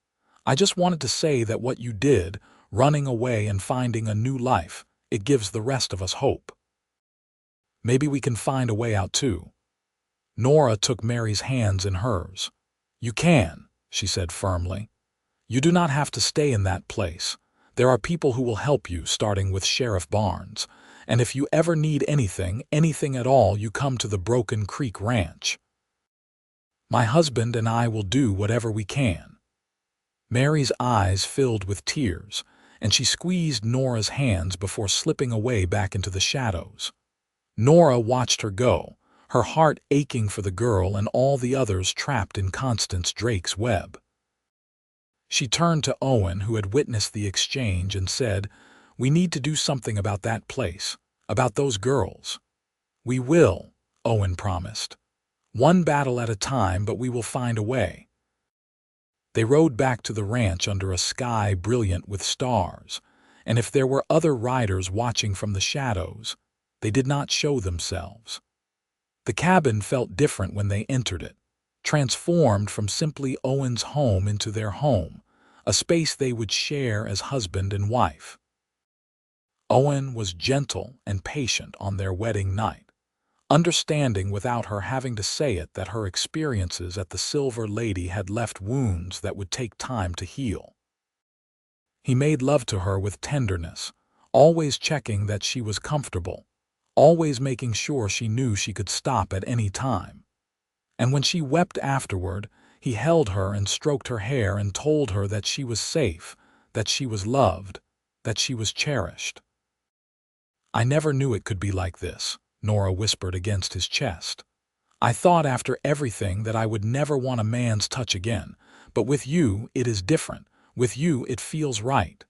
"I just wanted to say that what you did, running away and finding a new life, it gives the rest of us hope. Maybe we can find a way out too." Nora took Mary's hands in hers. "You can," she said firmly. "You do not have to stay in that place. There are people who will help you, starting with Sheriff Barnes. And if you ever need anything at all, you come to the Broken Creek Ranch. My husband and I will do whatever we can." Mary's eyes filled with tears, and she squeezed Nora's hands before slipping away back into the shadows. Nora watched her go, her heart aching for the girl and all the others trapped in Constance Drake's web. She turned to Owen, who had witnessed the exchange, and said, "We need to do something about that place, about those girls." "We will," Owen promised. "One battle at a time, but we will find a way." They rode back to the ranch under a sky brilliant with stars, and if there were other riders watching from the shadows, they did not show themselves. The cabin felt different when they entered it, transformed from simply Owen's home into their home, a space they would share as husband and wife. Owen was gentle and patient on their wedding night, understanding without her having to say it that her experiences at the Silver Lady had left wounds that would take time to heal. He made love to her with tenderness, always checking that she was comfortable, always making sure she knew she could stop at any time. And when she wept afterward, he held her and stroked her hair and told her that she was safe, that she was loved, that she was cherished. "I never knew it could be like this," Nora whispered against his chest. "I thought after everything that I would never want a man's touch again, but with you it is different. With you it feels right."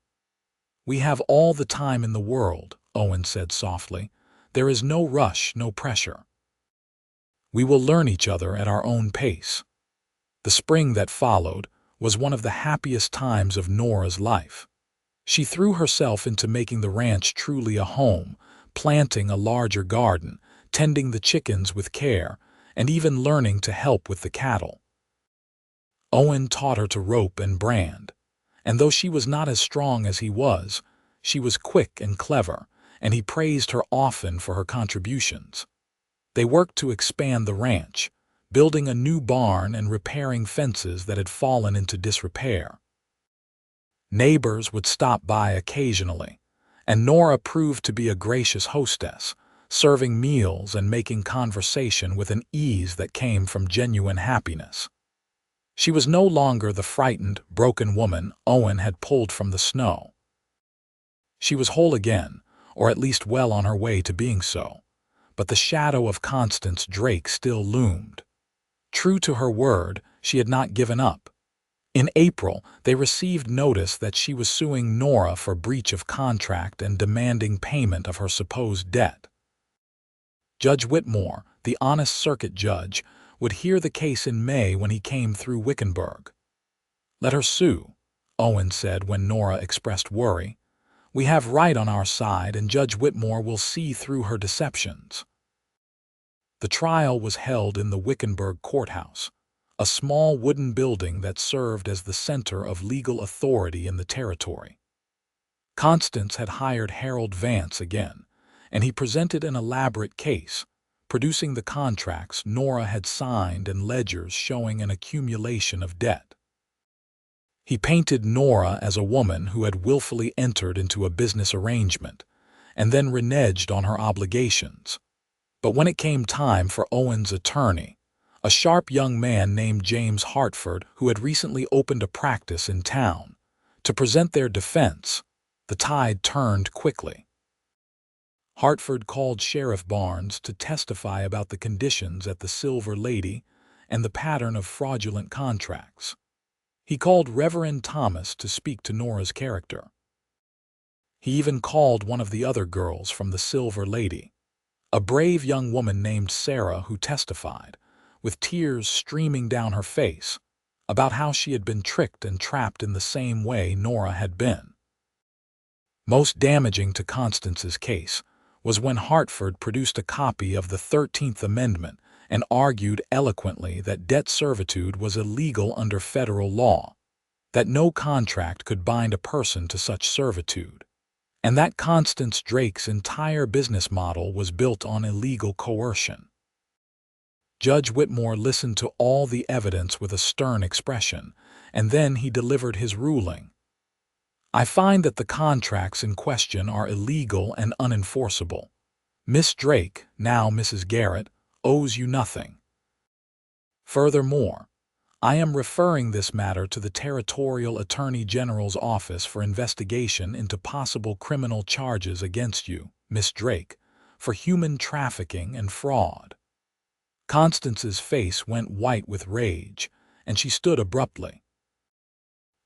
"We have all the time in the world," Owen said softly. "There is no rush, no pressure. We will learn each other at our own pace." The spring that followed was one of the happiest times of Nora's life. She threw herself into making the ranch truly a home, planting a larger garden, tending the chickens with care, and even learning to help with the cattle. Owen taught her to rope and brand, and though she was not as strong as he was, she was quick and clever, and he praised her often for her contributions. They worked to expand the ranch, building a new barn and repairing fences that had fallen into disrepair. Neighbors would stop by occasionally, and Nora proved to be a gracious hostess, serving meals and making conversation with an ease that came from genuine happiness. She was no longer the frightened, broken woman Owen had pulled from the snow. She was whole again, or at least well on her way to being so, but the shadow of Constance Drake still loomed. True to her word, she had not given up. In April, they received notice that she was suing Nora for breach of contract and demanding payment of her supposed debt. Judge Whitmore, the honest circuit judge, would hear the case in May when he came through Wickenburg. "Let her sue," Owen said when Nora expressed worry. "We have right on our side, and Judge Whitmore will see through her deceptions." The trial was held in the Wickenburg courthouse, a small wooden building that served as the center of legal authority in the territory. Constance had hired Harold Vance again, and he presented an elaborate case, producing the contracts Nora had signed and ledgers showing an accumulation of debt. He painted Nora as a woman who had willfully entered into a business arrangement and then reneged on her obligations. But when it came time for Owen's attorney, a sharp young man named James Hartford, who had recently opened a practice in town, to present their defense, the tide turned quickly. Hartford called Sheriff Barnes to testify about the conditions at the Silver Lady and the pattern of fraudulent contracts. He called Reverend Thomas to speak to Nora's character. He even called one of the other girls from the Silver Lady, a brave young woman named Sarah, who testified, with tears streaming down her face, about how she had been tricked and trapped in the same way Nora had been. Most damaging to Constance's case was when Hartford produced a copy of the 13th Amendment and argued eloquently that debt servitude was illegal under federal law, that no contract could bind a person to such servitude, and that Constance Drake's entire business model was built on illegal coercion. Judge Whitmore listened to all the evidence with a stern expression, and then he delivered his ruling. "I find that the contracts in question are illegal and unenforceable. Miss Drake, now Mrs. Garrett, owes you nothing. Furthermore, I am referring this matter to the Territorial Attorney General's office for investigation into possible criminal charges against you, Miss Drake, for human trafficking and fraud." Constance's face went white with rage, and she stood abruptly.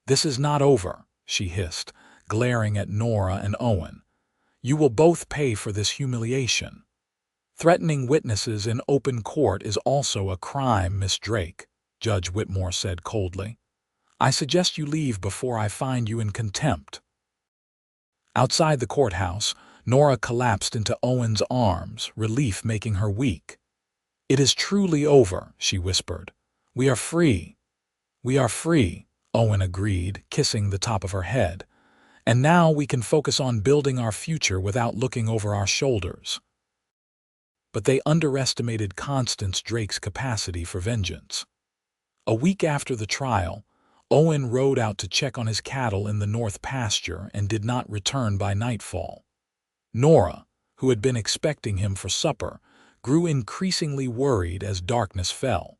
"This is not over," she hissed, glaring at Nora and Owen. "You will both pay for this humiliation. Threatening witnesses in open court is also a crime, Miss Drake," Judge Whitmore said coldly. "I suggest you leave before I find you in contempt." Outside the courthouse, Nora collapsed into Owen's arms, relief making her weak. "It is truly over," she whispered. "We are free." "We are free," Owen agreed, kissing the top of her head. "And now we can focus on building our future without looking over our shoulders." But they underestimated Constance Drake's capacity for vengeance. A week after the trial, Owen rode out to check on his cattle in the north pasture and did not return by nightfall. Nora, who had been expecting him for supper, grew increasingly worried as darkness fell.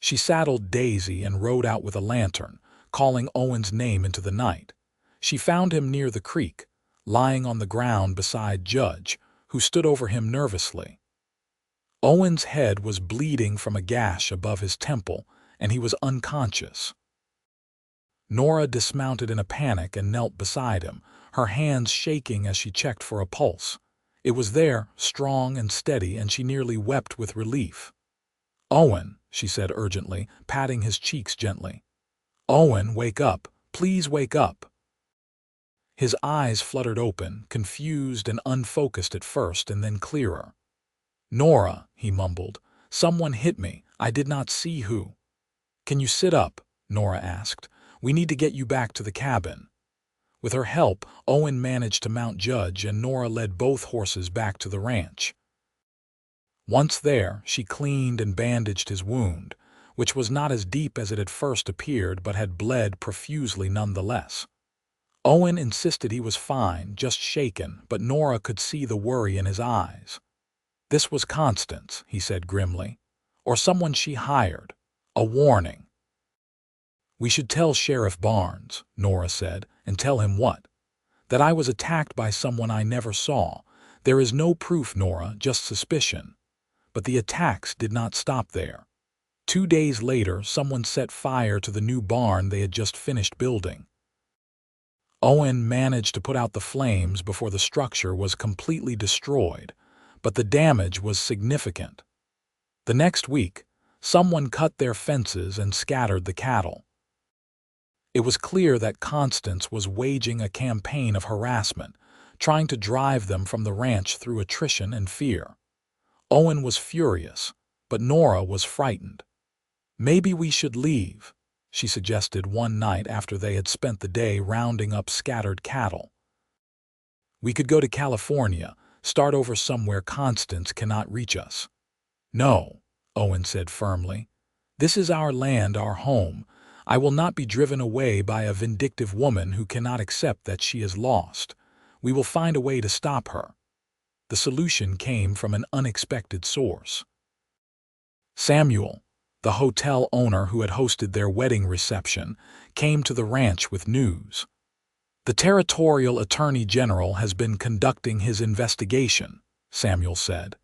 She saddled Daisy and rode out with a lantern, calling Owen's name into the night. She found him near the creek, lying on the ground beside Judge, who stood over him nervously. Owen's head was bleeding from a gash above his temple, and he was unconscious. Nora dismounted in a panic and knelt beside him, her hands shaking as she checked for a pulse. It was there, strong and steady, and she nearly wept with relief. "Owen," she said urgently, patting his cheeks gently. "Owen, wake up. Please wake up." His eyes fluttered open, confused and unfocused at first, and then clearer. "Nora," he mumbled, "someone hit me. I did not see who." "Can you sit up?" Nora asked. "We need to get you back to the cabin." With her help, Owen managed to mount Judge, and Nora led both horses back to the ranch. Once there, she cleaned and bandaged his wound, which was not as deep as it had first appeared but had bled profusely nonetheless. Owen insisted he was fine, just shaken, but Nora could see the worry in his eyes. "This was Constance," he said grimly, "or someone she hired. A warning." "We should tell Sheriff Barnes," Nora said, "and tell him what? That I was attacked by someone I never saw. There is no proof, Nora, just suspicion." But the attacks did not stop there. 2 days later, someone set fire to the new barn they had just finished building. Owen managed to put out the flames before the structure was completely destroyed, but the damage was significant. The next week, someone cut their fences and scattered the cattle. It was clear that Constance was waging a campaign of harassment, trying to drive them from the ranch through attrition and fear. Owen was furious, but Nora was frightened. "Maybe we should leave," she suggested one night after they had spent the day rounding up scattered cattle. "We could go to California, start over somewhere Constance cannot reach us." "No," Owen said firmly. "This is our land, our home. I will not be driven away by a vindictive woman who cannot accept that she is lost. We will find a way to stop her." The solution came from an unexpected source. Samuel, the hotel owner who had hosted their wedding reception, came to the ranch with news. "The territorial attorney general has been conducting his investigation," Samuel said,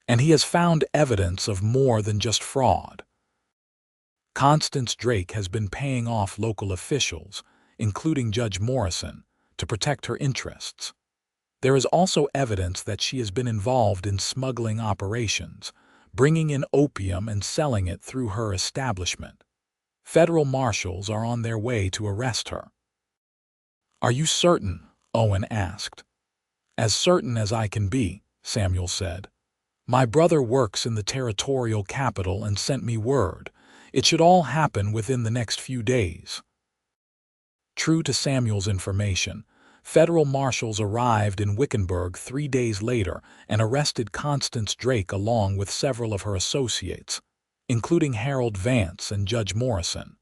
"and he has found evidence of more than just fraud. Constance Drake has been paying off local officials, including Judge Morrison, to protect her interests. There is also evidence that she has been involved in smuggling operations, bringing in opium and selling it through her establishment. Federal marshals are on their way to arrest her." "Are you certain?" Owen asked. "As certain as I can be," Samuel said. "My brother works in the territorial capital and sent me word. It should all happen within the next few days." True to Samuel's information, federal marshals arrived in Wickenburg 3 days later and arrested Constance Drake along with several of her associates, including Harold Vance and Judge Morrison.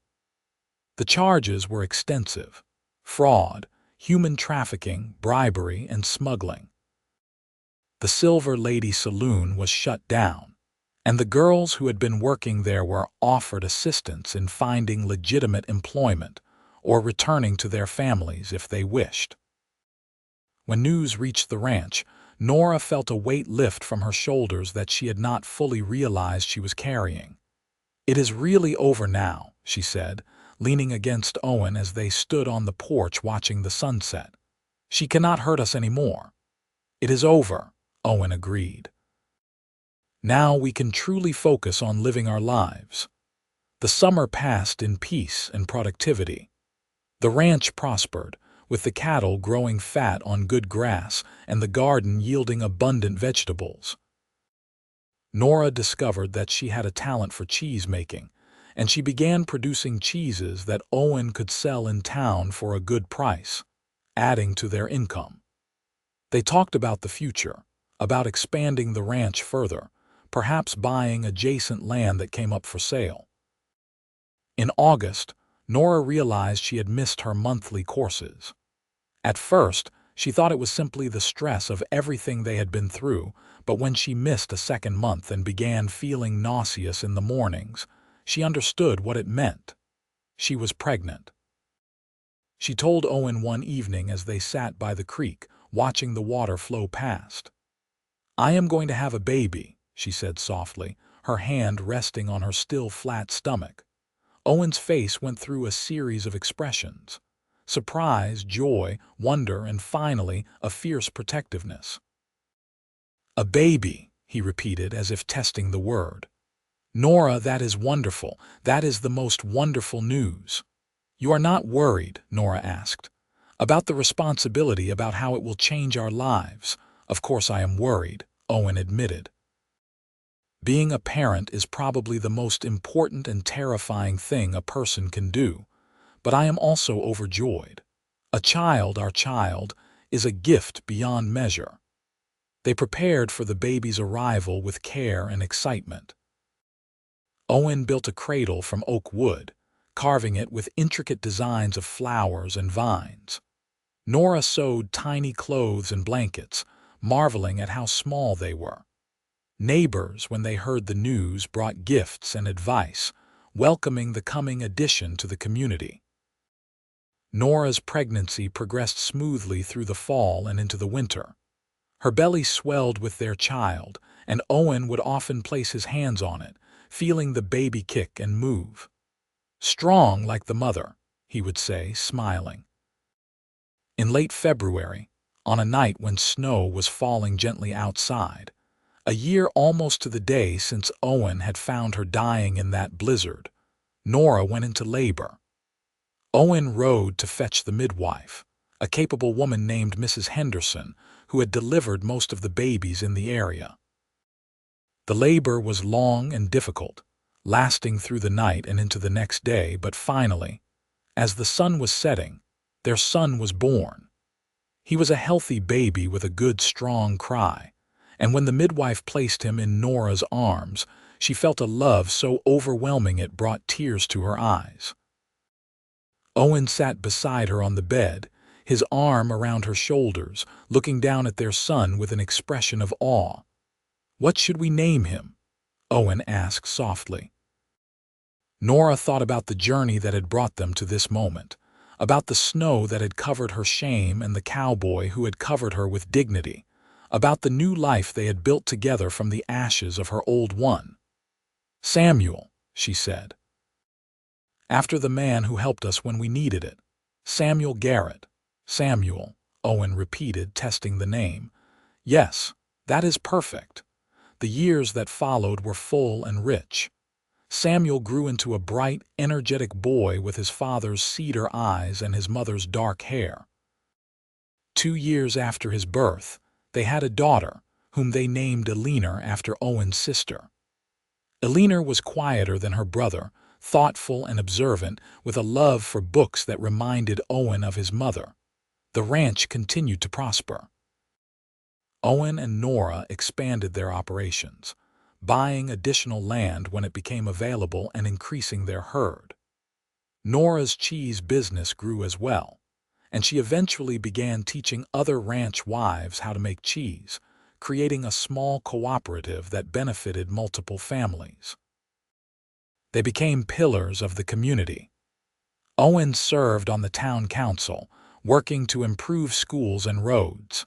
The charges were extensive: fraud, human trafficking, bribery, and smuggling. The Silver Lady Saloon was shut down, and the girls who had been working there were offered assistance in finding legitimate employment or returning to their families if they wished. When news reached the ranch, Nora felt a weight lift from her shoulders that she had not fully realized she was carrying. "It is really over now," she said, leaning against Owen as they stood on the porch watching the sunset. "She cannot hurt us anymore." "It is over," Owen agreed. "Now we can truly focus on living our lives." The summer passed in peace and productivity. The ranch prospered, with the cattle growing fat on good grass and the garden yielding abundant vegetables. Nora discovered that she had a talent for cheese making, and she began producing cheeses that Owen could sell in town for a good price, adding to their income. They talked about the future, about expanding the ranch further, perhaps buying adjacent land that came up for sale. In August, Nora realized she had missed her monthly courses. At first, she thought it was simply the stress of everything they had been through, but when she missed a second month and began feeling nauseous in the mornings, she understood what it meant. She was pregnant. She told Owen one evening as they sat by the creek, watching the water flow past. "I am going to have a baby," she said softly, her hand resting on her still flat stomach. Owen's face went through a series of expressions: surprise, joy, wonder, and finally, a fierce protectiveness. "A baby," he repeated as if testing the word. "Nora, that is wonderful. That is the most wonderful news." "You are not worried?" Nora asked. "About the responsibility, about how it will change our lives?" "Of course I am worried," Owen admitted. "Being a parent is probably the most important and terrifying thing a person can do, but I am also overjoyed. A child, our child, is a gift beyond measure." They prepared for the baby's arrival with care and excitement. Owen built a cradle from oak wood, carving it with intricate designs of flowers and vines. Nora sewed tiny clothes and blankets, marveling at how small they were. Neighbors, when they heard the news, brought gifts and advice, welcoming the coming addition to the community. Nora's pregnancy progressed smoothly through the fall and into the winter. Her belly swelled with their child, and Owen would often place his hands on it, feeling the baby kick and move. "Strong like the mother," he would say, smiling. In late February, on a night when snow was falling gently outside, A year almost to the day since Owen had found her dying in that blizzard, Nora went into labor. Owen rode to fetch the midwife, a capable woman named Mrs. Henderson, who had delivered most of the babies in the area. The labor was long and difficult, lasting through the night and into the next day, but finally, as the sun was setting, their son was born. He was a healthy baby with a good, strong cry, and when the midwife placed him in Nora's arms, she felt a love so overwhelming it brought tears to her eyes. Owen sat beside her on the bed, his arm around her shoulders, looking down at their son with an expression of awe. "What should we name him?" Owen asked softly. Nora thought about the journey that had brought them to this moment, about the snow that had covered her shame and the cowboy who had covered her with dignity, about the new life they had built together from the ashes of her old one. "Samuel," she said. "After the man who helped us when we needed it. Samuel Garrett." "Samuel," Owen repeated, testing the name. "Yes, that is perfect." The years that followed were full and rich. Samuel grew into a bright, energetic boy with his father's cedar eyes and his mother's dark hair. 2 years after his birth, they had a daughter, whom they named Eleanor after Owen's sister. Eleanor was quieter than her brother, thoughtful and observant, with a love for books that reminded Owen of his mother. The ranch continued to prosper. Owen and Nora expanded their operations, buying additional land when it became available and increasing their herd. Nora's cheese business grew as well, and she eventually began teaching other ranch wives how to make cheese, creating a small cooperative that benefited multiple families. They became pillars of the community. Owen served on the town council, working to improve schools and roads.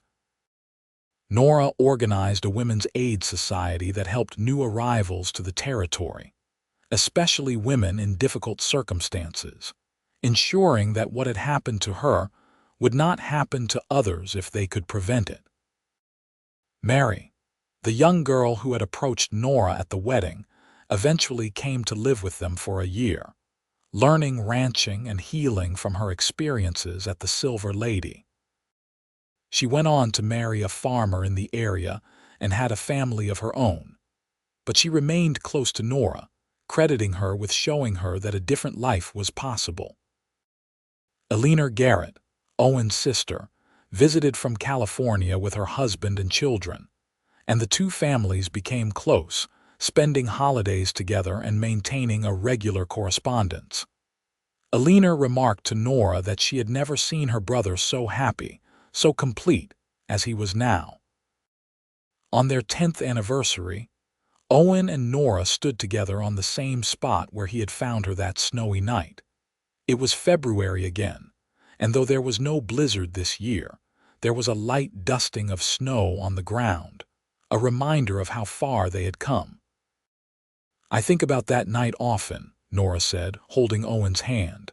Nora organized a women's aid society that helped new arrivals to the territory, especially women in difficult circumstances, ensuring that what had happened to her would not happen to others if they could prevent it. Mary, the young girl who had approached Nora at the wedding, eventually came to live with them for a year, learning ranching and healing from her experiences at the Silver Lady. She went on to marry a farmer in the area and had a family of her own, but she remained close to Nora, crediting her with showing her that a different life was possible. Eleanor Garrett, Owen's sister, visited from California with her husband and children, and the two families became close, spending holidays together and maintaining a regular correspondence. Eleanor remarked to Nora that she had never seen her brother so happy, so complete, as he was now. On their 10th anniversary, Owen and Nora stood together on the same spot where he had found her that snowy night. It was February again, and though there was no blizzard this year, there was a light dusting of snow on the ground, a reminder of how far they had come. "I think about that night often," Nora said, holding Owen's hand.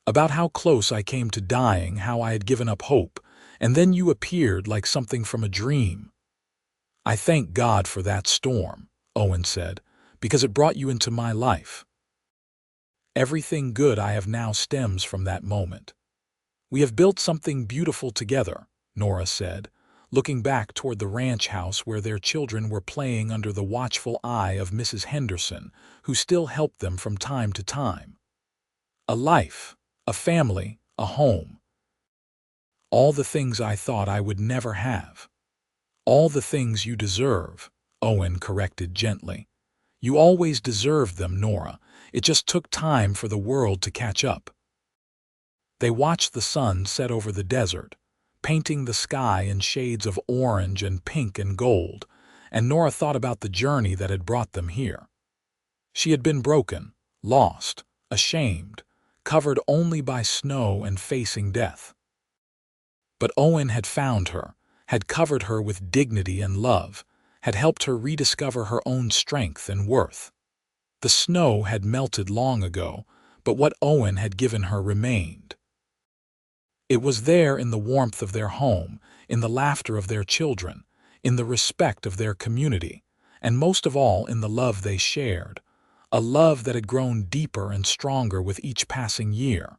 "About how close I came to dying, how I had given up hope, and then you appeared like something from a dream." "I thank God for that storm," Owen said, "because it brought you into my life. Everything good I have now stems from that moment." "We have built something beautiful together," Nora said, looking back toward the ranch house where their children were playing under the watchful eye of Mrs. Henderson, who still helped them from time to time. "A life, a family, a home. All the things I thought I would never have." "All the things you deserve," Owen corrected gently. "You always deserved them, Nora. It just took time for the world to catch up." They watched the sun set over the desert, painting the sky in shades of orange and pink and gold, and Nora thought about the journey that had brought them here. She had been broken, lost, ashamed, covered only by snow and facing death. But Owen had found her, had covered her with dignity and love, had helped her rediscover her own strength and worth. The snow had melted long ago, but what Owen had given her remained. It was there in the warmth of their home, in the laughter of their children, in the respect of their community, and most of all in the love they shared, a love that had grown deeper and stronger with each passing year.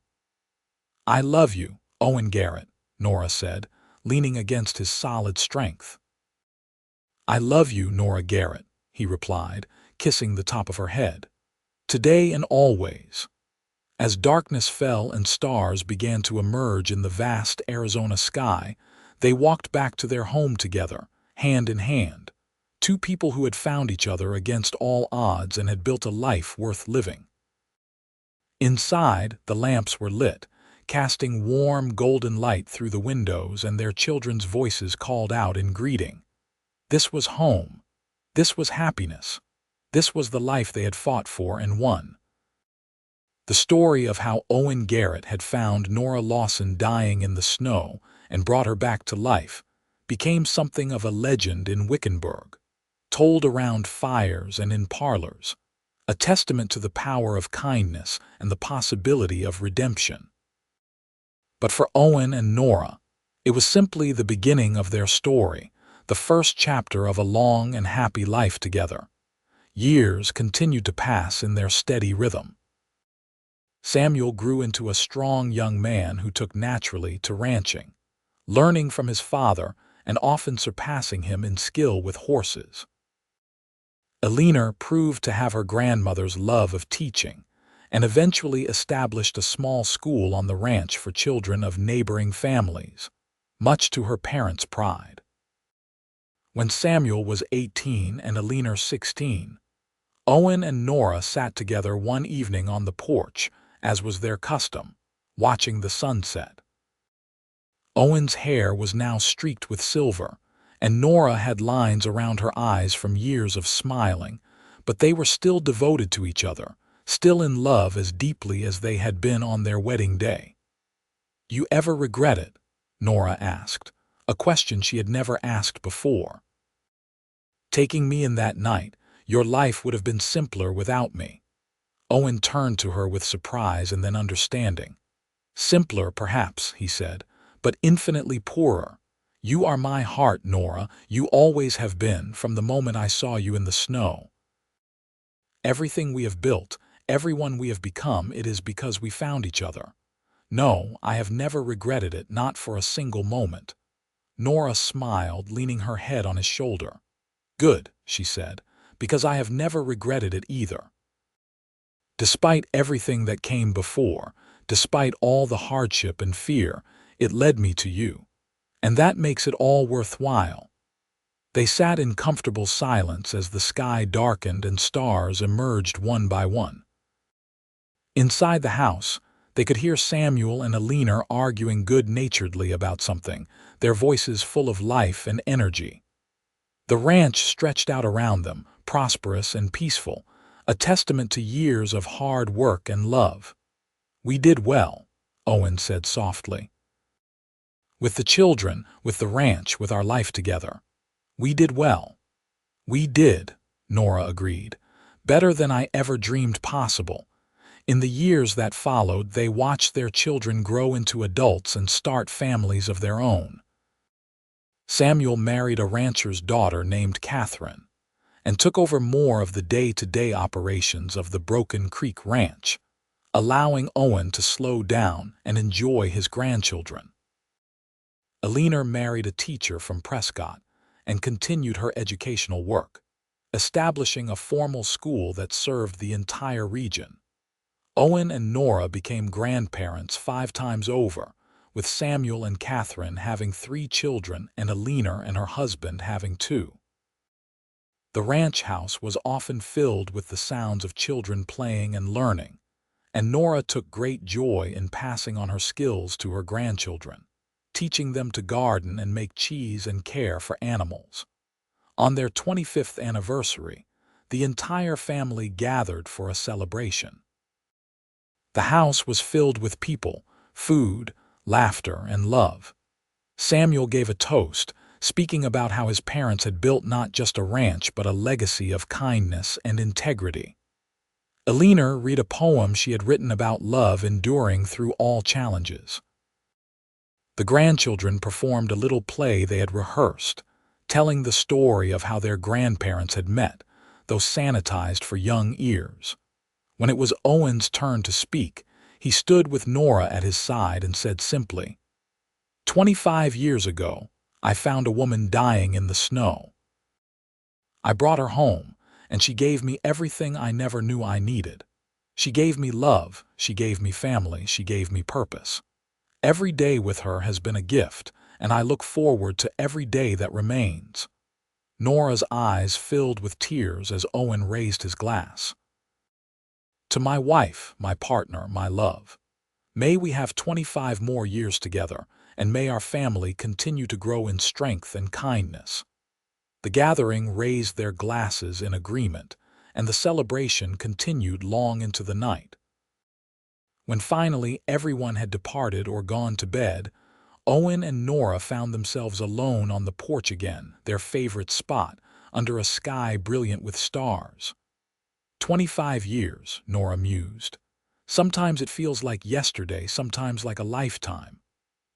"I love you, Owen Garrett," Nora said, leaning against his solid strength. "I love you, Nora Garrett," he replied, kissing the top of her head. "Today and always." As darkness fell and stars began to emerge in the vast Arizona sky, they walked back to their home together, hand in hand, two people who had found each other against all odds and had built a life worth living. Inside, the lamps were lit, casting warm, golden light through the windows, and their children's voices called out in greeting. This was home. This was happiness. This was the life they had fought for and won. The story of how Owen Garrett had found Nora Lawson dying in the snow and brought her back to life became something of a legend in Wickenburg, told around fires and in parlors, a testament to the power of kindness and the possibility of redemption. But for Owen and Nora, it was simply the beginning of their story, the first chapter of a long and happy life together. Years continued to pass in their steady rhythm. Samuel grew into a strong young man who took naturally to ranching, learning from his father and often surpassing him in skill with horses. Eleanor proved to have her grandmother's love of teaching and eventually established a small school on the ranch for children of neighboring families, much to her parents' pride. When Samuel was 18 and Eleanor 16, Owen and Nora sat together one evening on the porch, as was their custom, watching the sunset. Owen's hair was now streaked with silver, and Nora had lines around her eyes from years of smiling, but they were still devoted to each other, still in love as deeply as they had been on their wedding day. "You ever regret it?" Nora asked, a question she had never asked before. "Taking me in that night, your life would have been simpler without me." Owen turned to her with surprise and then understanding. "Simpler, perhaps," he said, "but infinitely poorer. You are my heart, Nora. You always have been, from the moment I saw you in the snow. Everything we have built, everyone we have become, it is because we found each other. No, I have never regretted it, not for a single moment." Nora smiled, leaning her head on his shoulder. "Good," she said, "because I have never regretted it either. Despite everything that came before, despite all the hardship and fear, it led me to you. And that makes it all worthwhile." They sat in comfortable silence as the sky darkened and stars emerged one by one. Inside the house, they could hear Samuel and Eleanor arguing good-naturedly about something, their voices full of life and energy. The ranch stretched out around them, prosperous and peaceful, a testament to years of hard work and love. "We did well," Owen said softly. "With the children, with the ranch, with our life together. We did well." "We did," Nora agreed. "Better than I ever dreamed possible." In the years that followed, they watched their children grow into adults and start families of their own. Samuel married a rancher's daughter named Catherine, and took over more of the day-to-day operations of the Broken Creek Ranch, allowing Owen to slow down and enjoy his grandchildren. Eleanor married a teacher from Prescott and continued her educational work, establishing a formal school that served the entire region. Owen and Nora became grandparents 5 times over, with Samuel and Catherine having 3 children and Eleanor and her husband having 2. The ranch house was often filled with the sounds of children playing and learning, and Nora took great joy in passing on her skills to her grandchildren, teaching them to garden and make cheese and care for animals. On their 25th anniversary, the entire family gathered for a celebration. The house was filled with people, food, laughter, and love. Samuel gave a toast, speaking about how his parents had built not just a ranch but a legacy of kindness and integrity. Eleanor read a poem she had written about love enduring through all challenges. The grandchildren performed a little play they had rehearsed, telling the story of how their grandparents had met, though sanitized for young ears. When it was Owen's turn to speak, he stood with Nora at his side and said simply, "25 years ago, I found a woman dying in the snow. I brought her home, and she gave me everything I never knew I needed. She gave me love, she gave me family, she gave me purpose. Every day with her has been a gift, and I look forward to every day that remains." Nora's eyes filled with tears as Owen raised his glass. "To my wife, my partner, my love. May we have 25 more years together, and may our family continue to grow in strength and kindness." The gathering raised their glasses in agreement, and the celebration continued long into the night. When finally everyone had departed or gone to bed, Owen and Nora found themselves alone on the porch again, their favorite spot, under a sky brilliant with stars. 25 years, Nora mused. Sometimes it feels like yesterday, sometimes like a lifetime.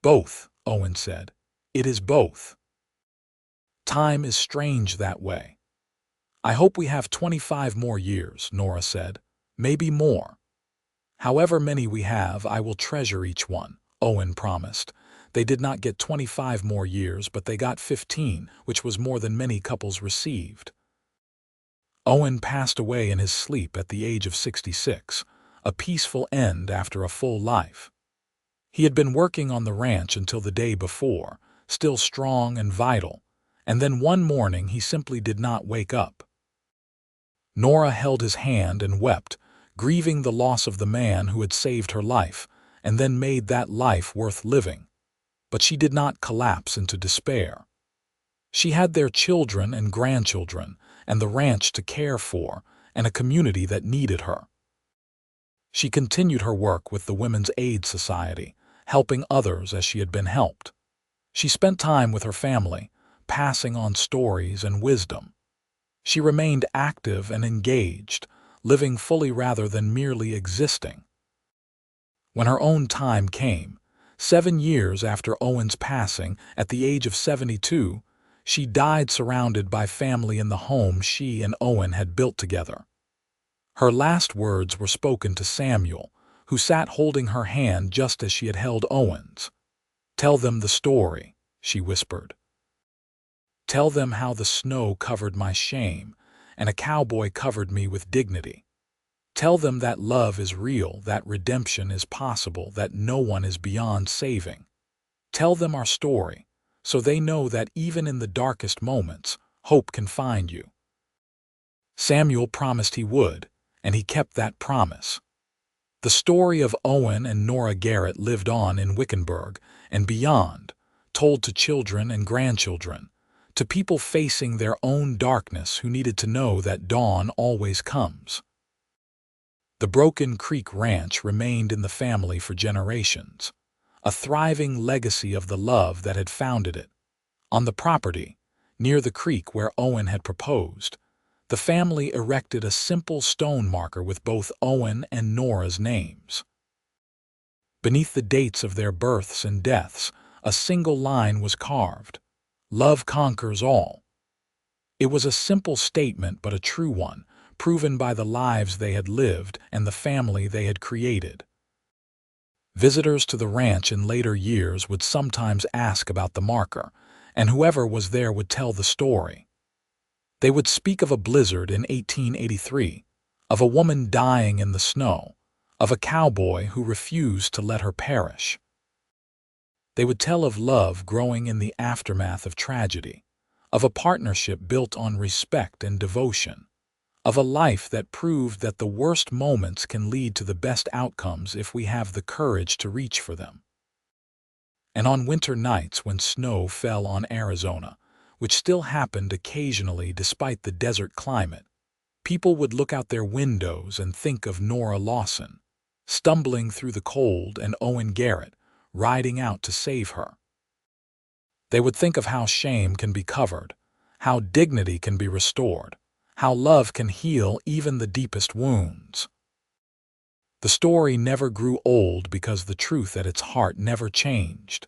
Both, Owen said. It is both. Time is strange that way. I hope we have 25 more years, Nora said. Maybe more. However many we have, I will treasure each one, Owen promised. They did not get 25 more years, but they got 15, which was more than many couples received. Owen passed away in his sleep at the age of 66, a peaceful end after a full life. He had been working on the ranch until the day before, still strong and vital, and then one morning he simply did not wake up. Nora held his hand and wept, grieving the loss of the man who had saved her life and then made that life worth living. But she did not collapse into despair. She had their children and grandchildren and the ranch to care for and a community that needed her. She continued her work with the Women's Aid Society, helping others as she had been helped. She spent time with her family, passing on stories and wisdom. She remained active and engaged, living fully rather than merely existing. When her own time came, 7 years after Owen's passing, at the age of 72, she died surrounded by family in the home she and Owen had built together. Her last words were spoken to Samuel, who sat holding her hand just as she had held Owen's. "Tell them the story," she whispered. "Tell them how the snow covered my shame, and a cowboy covered me with dignity. Tell them that love is real, that redemption is possible, that no one is beyond saving. Tell them our story, so they know that even in the darkest moments, hope can find you." Samuel promised he would, and he kept that promise. The story of Owen and Nora Garrett lived on in Wickenburg and beyond, told to children and grandchildren, to people facing their own darkness who needed to know that dawn always comes. The Broken Creek Ranch remained in the family for generations, a thriving legacy of the love that had founded it. On the property, near the creek where Owen had proposed, the family erected a simple stone marker with both Owen and Nora's names. Beneath the dates of their births and deaths, a single line was carved: "Love conquers all." It was a simple statement but a true one, proven by the lives they had lived and the family they had created. Visitors to the ranch in later years would sometimes ask about the marker, and whoever was there would tell the story. They would speak of a blizzard in 1883, of a woman dying in the snow, of a cowboy who refused to let her perish. They would tell of love growing in the aftermath of tragedy, of a partnership built on respect and devotion, of a life that proved that the worst moments can lead to the best outcomes if we have the courage to reach for them. And on winter nights when snow fell on Arizona, which still happened occasionally despite the desert climate, people would look out their windows and think of Nora Lawson, stumbling through the cold, and Owen Garrett, riding out to save her. They would think of how shame can be covered, how dignity can be restored, how love can heal even the deepest wounds. The story never grew old because the truth at its heart never changed: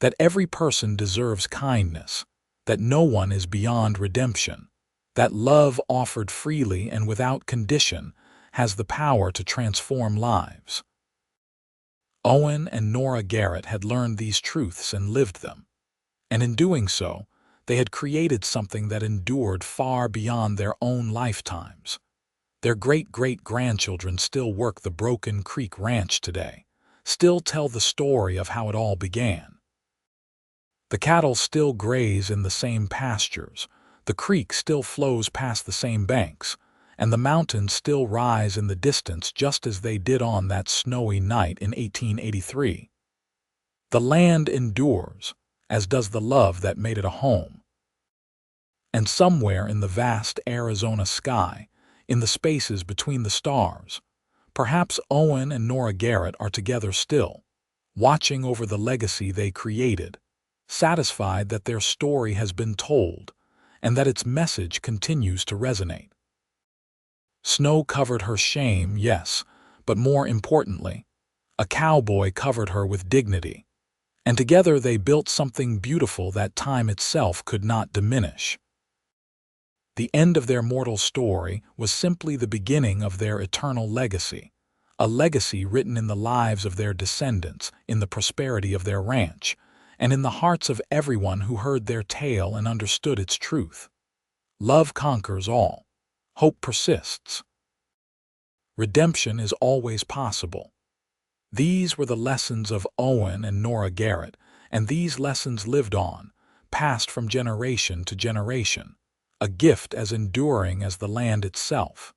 that every person deserves kindness, that no one is beyond redemption, that love offered freely and without condition has the power to transform lives. Owen and Nora Garrett had learned these truths and lived them, and in doing so, they had created something that endured far beyond their own lifetimes. Their great-great-grandchildren still work the Broken Creek Ranch today, still tell the story of how it all began. The cattle still graze in the same pastures, the creek still flows past the same banks, and the mountains still rise in the distance just as they did on that snowy night in 1883. The land endures, as does the love that made it a home. And somewhere in the vast Arizona sky, in the spaces between the stars, perhaps Owen and Nora Garrett are together still, watching over the legacy they created, satisfied that their story has been told and that its message continues to resonate. Snow covered her shame, yes, but more importantly, a cowboy covered her with dignity, and together they built something beautiful that time itself could not diminish. The end of their mortal story was simply the beginning of their eternal legacy, a legacy written in the lives of their descendants, in the prosperity of their ranch, and in the hearts of everyone who heard their tale and understood its truth. Love conquers all. Hope persists. Redemption is always possible. These were the lessons of Owen and Nora Garrett, and these lessons lived on, passed from generation to generation, a gift as enduring as the land itself.